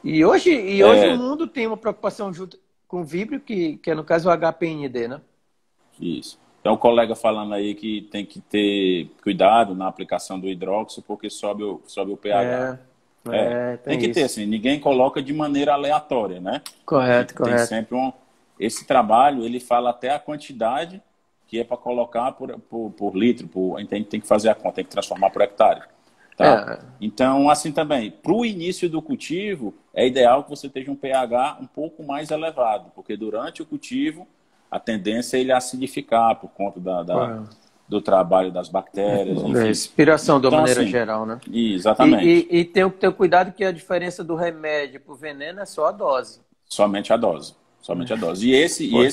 E hoje o é mundo tem uma preocupação junto com o víbrio, que é no caso o HPND, né? isso. Tem um colega falando aí que tem que ter cuidado na aplicação do hidróxido porque sobe o pH. É, Tem tem que ter, isso. assim, ninguém coloca de maneira aleatória, né? A Correto, gente tem correto. sempre um. Esse trabalho, ele fala até a quantidade que é para colocar por litro, a gente tem que fazer a conta, tem que transformar por hectare, tá? É, Então, assim também, para o início do cultivo, é ideal que você tenha um pH um pouco mais elevado, porque durante o cultivo, a tendência é ele acidificar por conta correto. do trabalho das bactérias, enfim. Respiração de uma Então, maneira assim, geral, né? exatamente. E tem que ter cuidado que a diferença do remédio para o veneno é só a dose. Somente a dose. Somente a dose. Foi.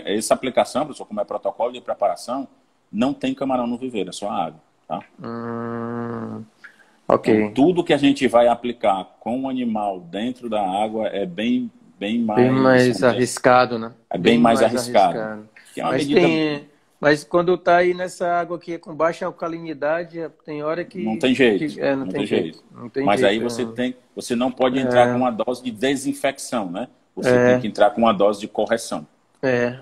Essa aplicação, professor, como é protocolo de preparação, não tem camarão no viveiro, é só água. Tá? Ok. Então, tudo que a gente vai aplicar com o animal dentro da água é bem Bem mais, mais vamos dizer, arriscado, né? é bem Bem mais mais arriscado. arriscado. Que é uma Mas medida, tem. Mas quando tá aí nessa água que é com baixa alcalinidade, tem hora não tem jeito, não não tem tem jeito. jeito. Não tem Mas aí jeito. você não pode entrar com uma dose de desinfecção, né? Você tem É, que entrar com uma dose de correção.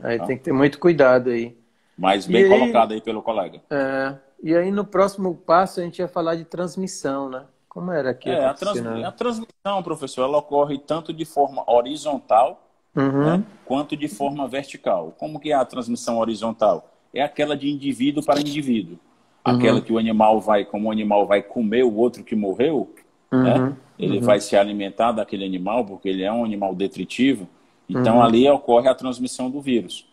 aí Tá? tem que ter muito cuidado aí. Mas E bem aí, colocado aí pelo colega. e aí no próximo passo a gente ia falar de transmissão, né? Como era que ia acontecer, A né? transmissão, professor, ela ocorre tanto de forma horizontal, né, Uhum, quanto de forma vertical. Como que é a transmissão horizontal? É aquela de indivíduo para indivíduo. Aquela uhum, que como o animal vai comer o outro que morreu, né? uhum, Ele vai uhum, se alimentar daquele animal, porque ele é um animal detritivo. Então, uhum, ali ocorre a transmissão do vírus,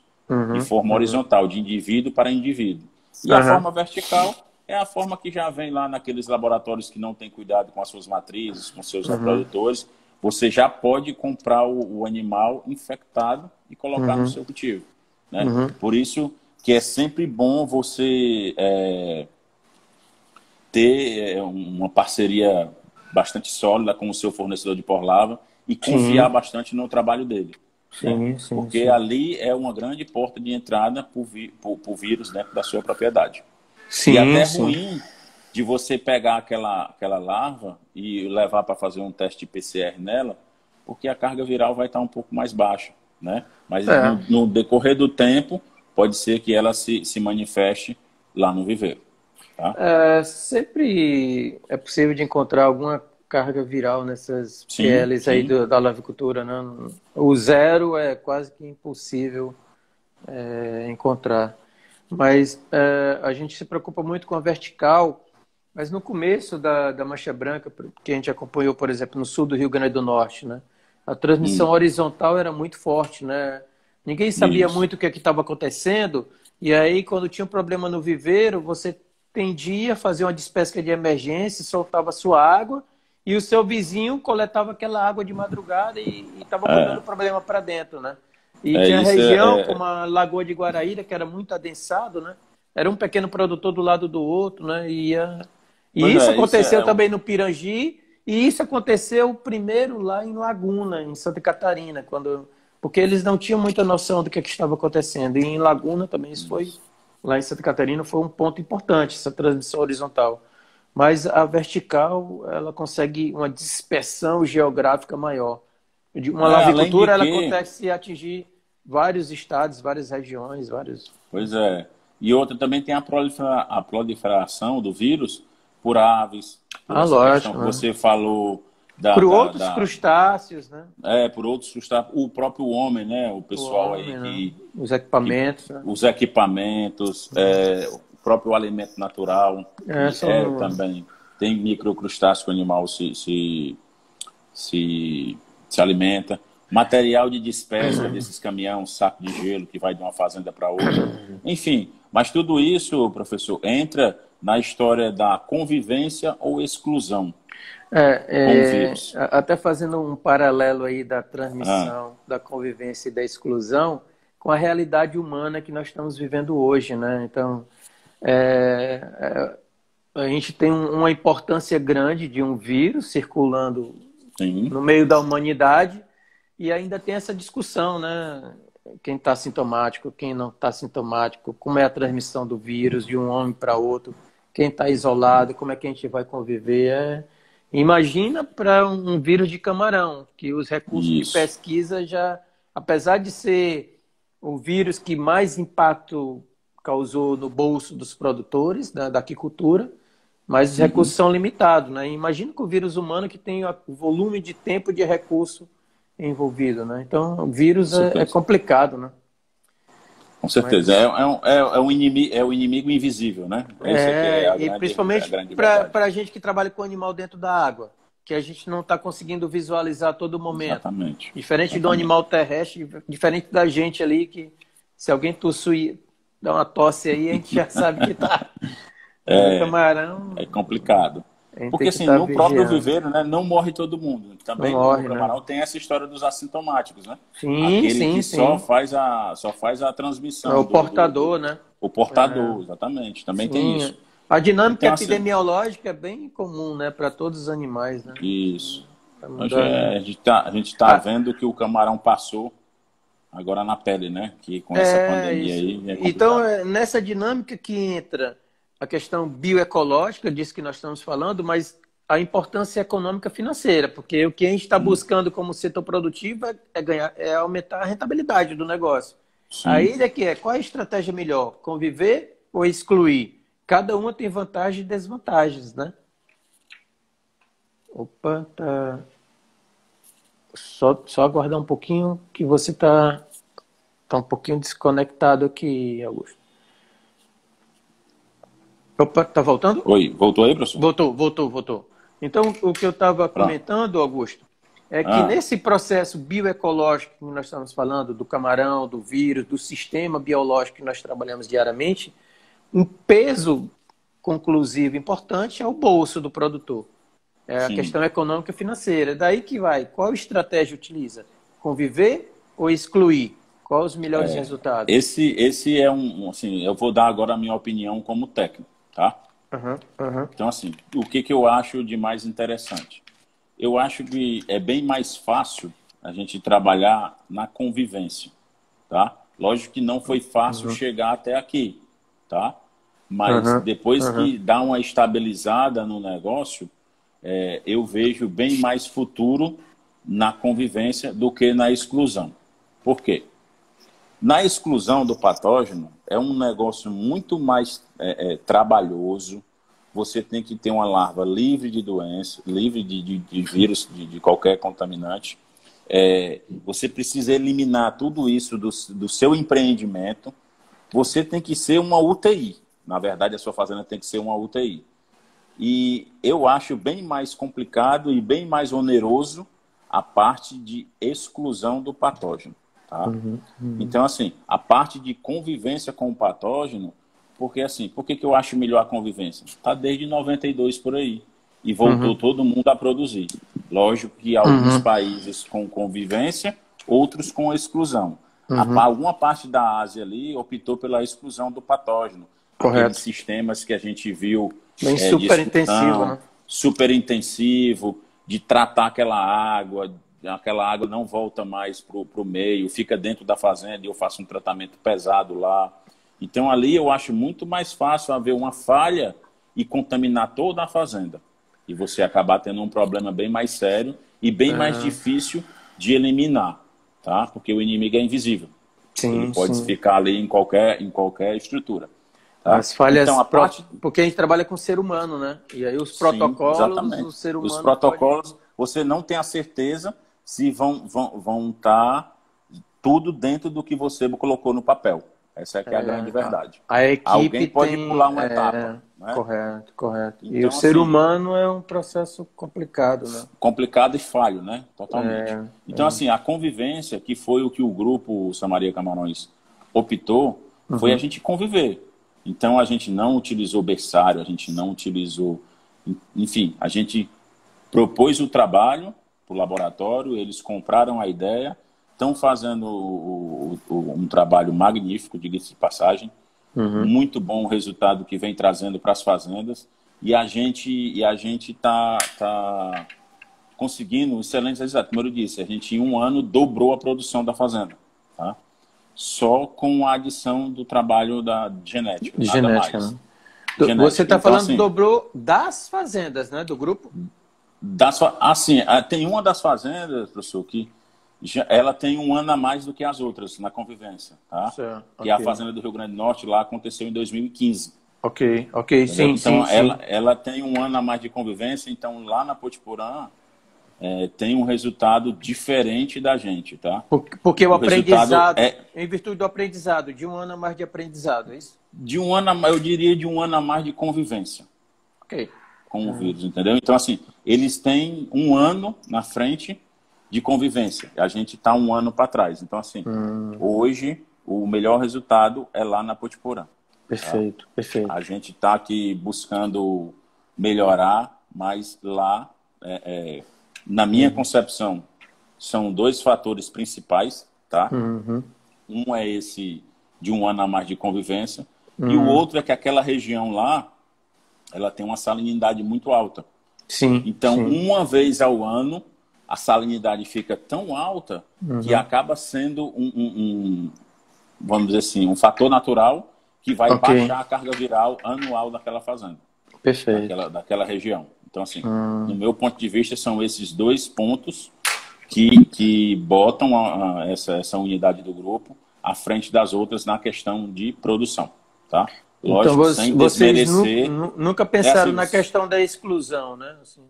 de uhum, forma uhum, horizontal, de indivíduo para indivíduo. E a aham, forma vertical é a forma que já vem lá naqueles laboratórios que não têm cuidado com as suas matrizes, com seus uhum, reprodutores. Você já pode comprar o animal infectado e colocar no uhum, seu cultivo, né? uhum, Por isso que é sempre bom você ter uma parceria bastante sólida com o seu fornecedor de porlava e confiar sim, bastante no trabalho dele, né? sim, sim, Porque sim. ali é uma grande porta de entrada para o vírus dentro da sua propriedade. E Sim, até sim. ruim de você pegar aquela larva e levar para fazer um teste de PCR nela, porque a carga viral vai estar um pouco mais baixa, né? Mas É, no decorrer do tempo, pode ser que ela se manifeste lá no viveiro, tá? sempre é possível de encontrar alguma carga viral nessas Sim, PLs aí sim. da lavicultura, né? O zero é quase que impossível encontrar. Mas a gente se preocupa muito com a vertical, mas no começo da Mancha Branca, que a gente acompanhou, por exemplo, no sul do Rio Grande do Norte, né? A transmissão Hum, horizontal era muito forte, né? Ninguém sabia isso. muito o que estava acontecendo, e aí, quando tinha um problema no viveiro, você tendia a fazer uma despesca de emergência, soltava sua água, e o seu vizinho coletava aquela água de madrugada e estava botando É, o problema para dentro, né? E tinha isso região como a Lagoa de Guaraíra, que era muito adensado, né? Era um pequeno produtor do lado do outro, né? E pois isso isso aconteceu também no Pirangi, e isso aconteceu primeiro lá em Laguna, em Santa Catarina, quando porque eles não tinham muita noção do que estava acontecendo. E em Laguna também isso foi, lá em Santa Catarina, foi um ponto importante, essa transmissão horizontal. Mas a vertical, ela consegue uma dispersão geográfica maior. Uma Além de lavicultura, ela que, acontece atingir vários estados, várias regiões, vários... pois é, e outra também tem a proliferação do vírus por aves, por Ah, essa questão lógico, que né? você falou Por outros crustáceos, né? por outros crustáceos, o próprio homem, né? O O pessoal aí homem, né? que, Os equipamentos, né? os equipamentos, o próprio alimento natural, São... também tem microcrustáceo que o animal se alimenta. Material de despesca desses caminhões, saco de gelo que vai de uma fazenda para outra. Enfim, mas tudo isso, professor, entra na história da convivência ou exclusão com o vírus. Até fazendo um paralelo aí da transmissão, da convivência e da exclusão com a realidade humana que nós estamos vivendo hoje, né? Então, a gente tem uma importância grande de um vírus circulando Sim. no meio da humanidade e ainda tem essa discussão, né? Quem está sintomático, quem não está sintomático, como é a transmissão do vírus de um homem para outro, quem está isolado, como é que a gente vai conviver. Imagina para um vírus de camarão, que os recursos de pesquisa já, apesar de ser o vírus que mais impacto causou no bolso dos produtores da aquicultura, mas os recursos são limitados, né? Imagina com o vírus humano que tem o volume de tempo de recurso envolvido, né? Então, o vírus é complicado, né? Com certeza. É o inimigo invisível, né? E principalmente para a gente que trabalha com animal dentro da água, que a gente não está conseguindo visualizar a todo momento. Exatamente. Diferente do animal terrestre, diferente da gente ali, que se alguém tossir, dá uma tosse aí, a gente já sabe que está... camarão... É complicado. Porque assim, no próprio viveiro, né, não morre todo mundo. Também no camarão tem essa história dos assintomáticos, né? Aquele que só faz a transmissão. É o portador, né? O portador, exatamente. Também tem isso. A dinâmica epidemiológica é bem comum, né? Para todos os animais, né? Isso. A gente tá vendo que o camarão passou agora na pele, né? Que com essa pandemia aí é complicado. Então, nessa dinâmica que entra a questão bioecológica, disso que nós estamos falando, mas a importância econômica financeira, porque o que a gente está buscando como setor produtivo é aumentar a rentabilidade do negócio. Sim. Aí qual é a estratégia melhor? Conviver ou excluir? Cada uma tem vantagens e desvantagens, né? Opa, tá... Só aguardar um pouquinho que você tá um pouquinho desconectado aqui, Augusto. Opa, tá voltando? Oi, voltou aí, professor? Voltou. Então, o que eu estava comentando, Augusto, é que nesse processo bioecológico que nós estamos falando, do camarão, do vírus, do sistema biológico que nós trabalhamos diariamente, um peso conclusivo importante é o bolso do produtor. É a questão econômica e financeira. Daí que vai. Qual estratégia utiliza? Conviver ou excluir? Quais os melhores resultados? Esse é assim, eu vou dar agora a minha opinião como técnico, tá? Então, assim, o que eu acho de mais interessante? Eu acho que é bem mais fácil a gente trabalhar na convivência, tá? Lógico que não foi fácil chegar até aqui, tá? Mas depois que dá uma estabilizada no negócio, eu vejo bem mais futuro na convivência do que na exclusão. Por quê? Na exclusão do patógeno, é um negócio muito mais trabalhoso. Você tem que ter uma larva livre de doença, livre de vírus, de qualquer contaminante. Você precisa eliminar tudo isso do seu empreendimento. Você tem que ser uma UTI. Na verdade, a sua fazenda tem que ser uma UTI. E eu acho bem mais complicado e bem mais oneroso a parte de exclusão do patógeno. Tá? Então, assim, a parte de convivência com o patógeno, porque assim, por que eu acho melhor a convivência? Está desde 92 por aí. E voltou todo mundo a produzir. Lógico que alguns países com convivência, outros com exclusão. Alguma parte da Ásia ali optou pela exclusão do patógeno. Correto. Aqueles sistemas que a gente viu bem super intensivo, né? Super intensivo, de tratar aquela água, aquela água não volta mais para o meio, fica dentro da fazenda e eu faço um tratamento pesado lá. Então, ali eu acho muito mais fácil haver uma falha e contaminar toda a fazenda. E você acabar tendo um problema bem mais sério e bem mais difícil de eliminar, tá? Porque o inimigo é invisível. Sim, ele pode sim. ficar ali em qualquer estrutura. Tá? As falhas, então, porque a gente trabalha com ser humano, né? E aí os protocolos, exatamente. o ser humano os protocolos, você não tem a certeza se vão estar tudo dentro do que você colocou no papel. Essa é que é a grande verdade. A equipe Alguém pode pular uma etapa. Né? Correto. Então, e o ser humano é um processo complicado, né? Complicado e falho, né? Totalmente. Então, assim, a convivência, que foi o que o grupo Samaria Camarões optou, foi a gente conviver. Então, a gente não utilizou berçário, a gente não utilizou... Enfim, a gente propôs o trabalho para o laboratório, eles compraram a ideia, estão fazendo um trabalho magnífico, diga-se de passagem, muito bom o resultado que vem trazendo para as fazendas, e a gente está conseguindo excelentes resultados. Como eu disse, a gente em um ano dobrou a produção da fazenda, tá? Só com a adição do trabalho da genética, nada mais. Né? Genética. Você está então, falando assim, dobrou das fazendas, né? Do grupo? Assim, tem uma das fazendas, professor, que ela tem um ano a mais do que as outras na convivência, tá? Certo, que é a fazenda do Rio Grande do Norte, lá aconteceu em 2015. Ok, sim. Então, sim. Ela tem um ano a mais de convivência, então lá na Potiporã tem um resultado diferente da gente, tá? Porque o aprendizado, em virtude do aprendizado, de um ano a mais de aprendizado, é isso? Eu diria de um ano a mais de convivência. Ok. Com o vírus, entendeu? Então, assim, eles têm um ano na frente de convivência. A gente está um ano para trás. Então, assim, hoje, o melhor resultado é lá na Potiporã. Perfeito, tá? perfeito. A gente está aqui buscando melhorar, mas lá, na minha concepção, são dois fatores principais, tá? Um é esse de um ano a mais de convivência, e o outro é que aquela região lá, ela tem uma salinidade muito alta. Sim. Então, uma vez ao ano, a salinidade fica tão alta que acaba sendo vamos dizer assim, um fator natural que vai baixar a carga viral anual daquela fazenda. Perfeito. Daquela região. Então, assim, no meu ponto de vista, são esses dois pontos que botam essa unidade do grupo à frente das outras na questão de produção, tá? Lógico, então, sem vocês desmerecer... nunca pensaram na questão da exclusão, né? Assim,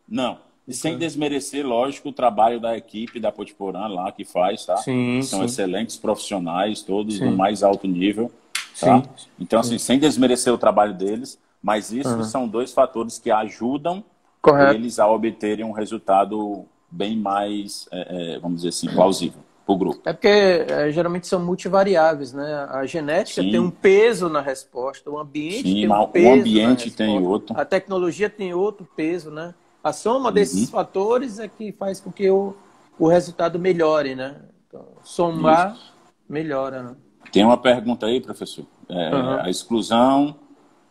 Não. E sem desmerecer, lógico, o trabalho da equipe da Potiporã lá que faz, tá? São excelentes profissionais, todos no mais alto nível, tá? Então, assim, sem desmerecer o trabalho deles, mas isso são dois fatores que ajudam eles a obterem um resultado bem mais, vamos dizer assim, plausível para o grupo. É porque geralmente são multivariáveis, né? A genética tem um peso na resposta, o ambiente tem um peso o ambiente tem outro. A tecnologia tem outro peso, né? A soma desses fatores é que faz com que o resultado melhore, né? Então, somar melhora, né? Tem uma pergunta aí, professor. A exclusão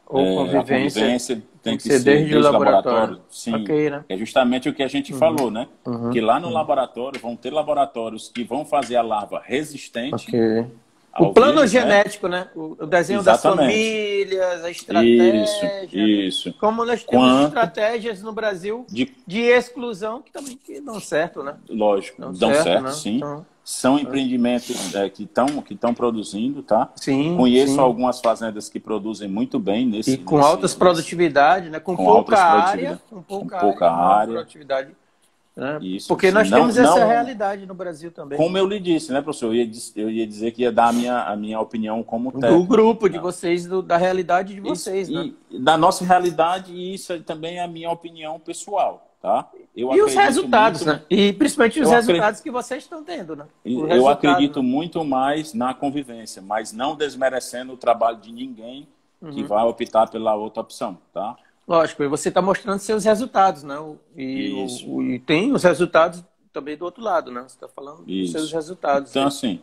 ou a convivência tem que ser desde o laboratório. Sim, né? É justamente o que a gente falou, né? Que lá no laboratório vão ter laboratórios que vão fazer a larva resistente. O plano genético, né? O desenho das famílias, a estratégia. Isso. Como nós temos estratégias no Brasil de exclusão que também dão certo, né? Lógico, dão certo, né? Sim. Então, são empreendimentos que estão produzindo, tá? Conheço algumas fazendas que produzem muito bem nesse... com altas produtividades, né? Com pouca área. Com pouca área. Produtividade. Né? Isso, porque nós temos essa realidade no Brasil também. Como eu lhe disse, né, professor? Eu ia dizer que ia dar a minha opinião como técnico. Do grupo de vocês, da realidade de vocês, né? E da nossa realidade, e isso também é a minha opinião pessoal, tá? E os resultados, né? E principalmente os resultados que vocês estão tendo, né? Eu acredito muito mais na convivência, mas não desmerecendo o trabalho de ninguém que vai optar pela outra opção, tá? Lógico, e você está mostrando seus resultados, né? E tem os resultados também do outro lado, né? Você está falando dos seus resultados. Então, assim,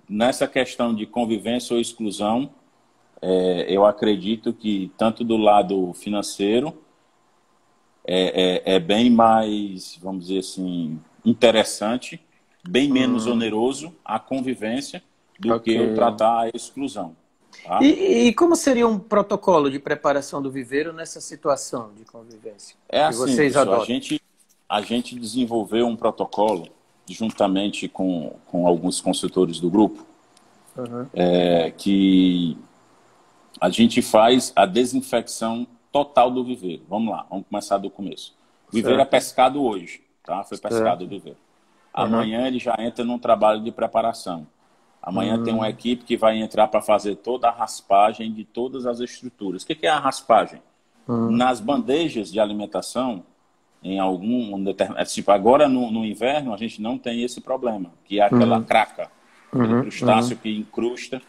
nessa questão de convivência ou exclusão, eu acredito que tanto do lado financeiro é bem mais, vamos dizer assim, interessante, bem menos oneroso a convivência do que eu tratar a exclusão. Tá? E como seria um protocolo de preparação do viveiro nessa situação de convivência? É que assim, vocês pessoal, adotam? a gente desenvolveu um protocolo juntamente com alguns consultores do grupo, que a gente faz a desinfecção total do viveiro. Vamos lá, vamos começar do começo. O viveiro é pescado hoje, tá? Foi pescado o viveiro. Amanhã ele já entra num trabalho de preparação. Amanhã tem uma equipe que vai entrar para fazer toda a raspagem de todas as estruturas. O que é a raspagem? Nas bandejas de alimentação, em algum determinado... Tipo, agora no inverno a gente não tem esse problema, que é aquela craca, aquele crustáceo que incrusta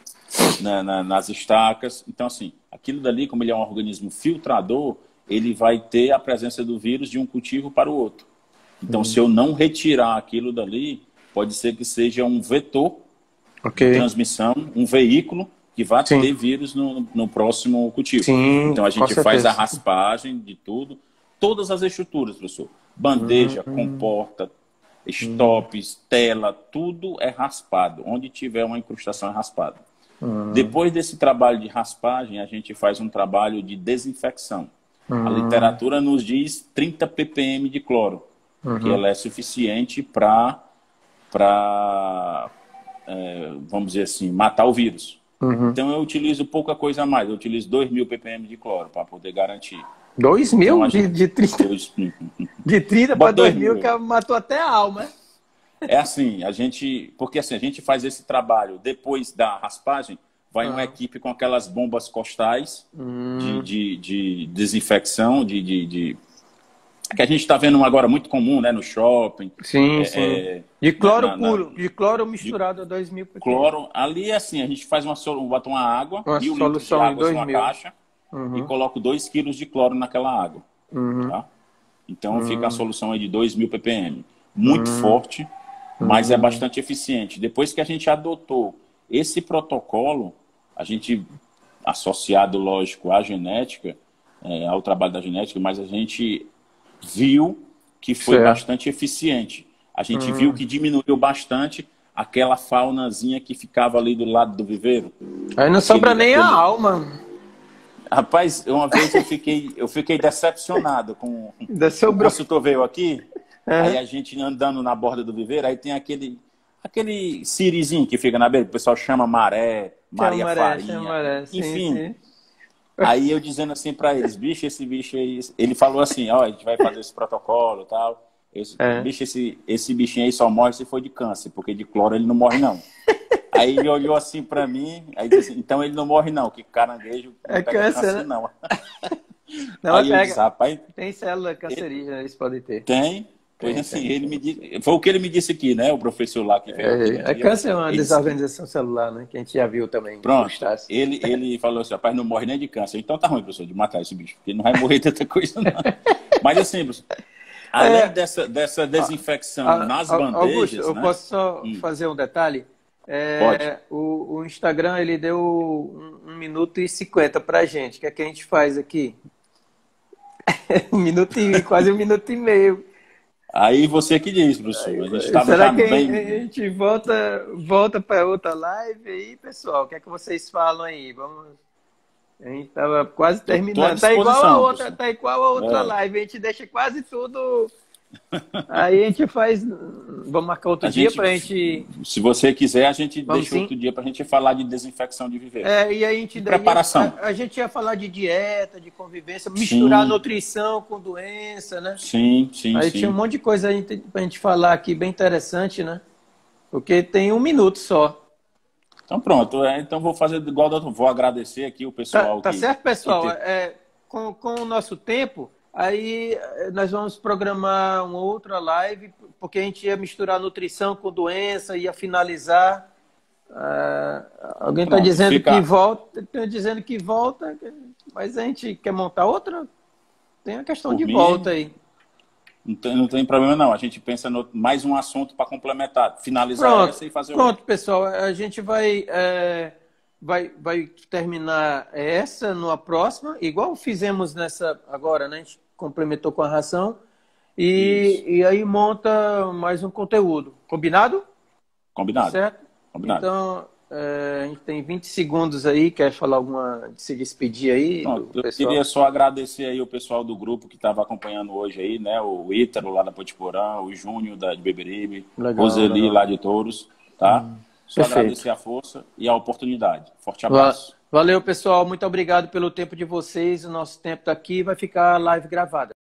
nas estacas. Então, assim, aquilo dali, como ele é um organismo filtrador, ele vai ter a presença do vírus de um cultivo para o outro. Então, se eu não retirar aquilo dali, pode ser que seja um vetor de transmissão, um veículo que vai ter vírus no próximo cultivo. Então, a gente faz a raspagem de tudo, todas as estruturas, professor. Bandeja, comporta, estopes, tela, tudo é raspado. Onde tiver uma incrustação é raspado. Depois desse trabalho de raspagem, a gente faz um trabalho de desinfecção. A literatura nos diz 30 ppm de cloro, que ela é suficiente para vamos dizer assim, matar o vírus. Então eu utilizo pouca coisa a mais, eu utilizo 2.000 ppm de cloro para poder garantir. 2.000? Então, de 30? De 30 para 2.000, que matou até a alma. É assim, porque assim, a gente faz esse trabalho depois da raspagem, vai uma equipe com aquelas bombas costais de desinfecção, que a gente está vendo agora muito comum, né, no shopping. Sim. De cloro puro, de cloro misturado a 2.000 ppm. Cloro, ali é assim, a gente faz bota uma água, 1.000 litros de água numa caixa e coloca 2 quilos de cloro naquela água. Tá? Então fica a solução aí de 2.000 ppm. Muito forte, mas é bastante eficiente. Depois que a gente adotou esse protocolo, a gente, associado, lógico, à genética, ao trabalho da genética, mas a gente viu que foi bastante eficiente. A gente viu que diminuiu bastante aquela faunazinha que ficava ali do lado do viveiro. Aí não sobra nem a alma. Rapaz, uma vez eu fiquei decepcionado com o consultor veio aqui, aí a gente andando na borda do viveiro, aí tem aquele sirizinho que fica na beira, que o pessoal chama maré, Maria Farinha, enfim. Sim. Aí eu dizendo assim para eles, bicho, esse bicho aí, ele falou assim, ó, a gente vai fazer esse protocolo e tal, bicho, esse bichinho aí só morre se for de câncer, porque de cloro ele não morre não. Aí ele olhou assim para mim, aí disse, então ele não morre não, que caranguejo não pega câncer, né? Não. Não, aí eu disse, rapaz... Tem célula cancerígena, eles podem ter. Tem. Pois assim, ele me disse, foi o que ele me disse aqui, né? O professor lá que veio. Câncer é uma desorganização celular, né? Que a gente já viu também. Pronto. Ele falou assim, rapaz, não morre nem de câncer. Então tá ruim, professor, de matar esse bicho, porque não vai morrer tanta coisa, não. Mas assim, professor, além dessa desinfecção nas bandejas... Augusto, eu posso só fazer um detalhe? Pode. O Instagram, ele deu 1 minuto e 50 pra gente. O que é que a gente faz aqui? 1 minuto e quase 1 minuto e meio. Aí você que diz, professor. A gente será que a gente volta para outra live aí, pessoal? O que é que vocês falam aí? A gente estava quase terminando. Tá igual a outra live. A gente deixa quase tudo. Aí a gente faz. Vamos marcar outro dia para a gente. Se você quiser, a gente deixa outro dia para a gente falar de desinfecção de viveiro. E a gente preparação. A gente ia falar de dieta, de convivência, misturar nutrição com doença, né? Sim. Aí tinha um monte de coisa aí para a gente falar aqui, bem interessante, né? Porque tem 1 minuto só. Então pronto. Então vou fazer igual vou agradecer aqui o pessoal. Tá certo, pessoal. Com o nosso tempo. Aí nós vamos programar uma outra live, porque a gente ia misturar nutrição com doença, ia finalizar. Alguém está dizendo que volta, dizendo que volta, mas a gente quer montar outra? Tem a questão de volta aí. Não tem problema não, a gente pensa mais um assunto para complementar, finalizar essa e fazer outra. Pronto, pessoal, a gente vai terminar essa numa próxima, igual fizemos nessa agora, né? A gente complementou com a ração. E aí monta mais um conteúdo. Combinado? Combinado. Certo? Combinado. Então, a gente tem 20 segundos aí. Quer falar se despedir aí Não, do eu pessoal? queria só agradecer aí o pessoal do grupo que estava acompanhando hoje aí, né? O Ítalo lá da Potiporã, o Júnior de Beberibe, Roseli lá de Touros, tá? Só Perfeito. agradecer a força e a oportunidade. Forte abraço. Valeu, pessoal. Muito obrigado pelo tempo de vocês. O nosso tempo está aqui. Vai ficar a live gravada.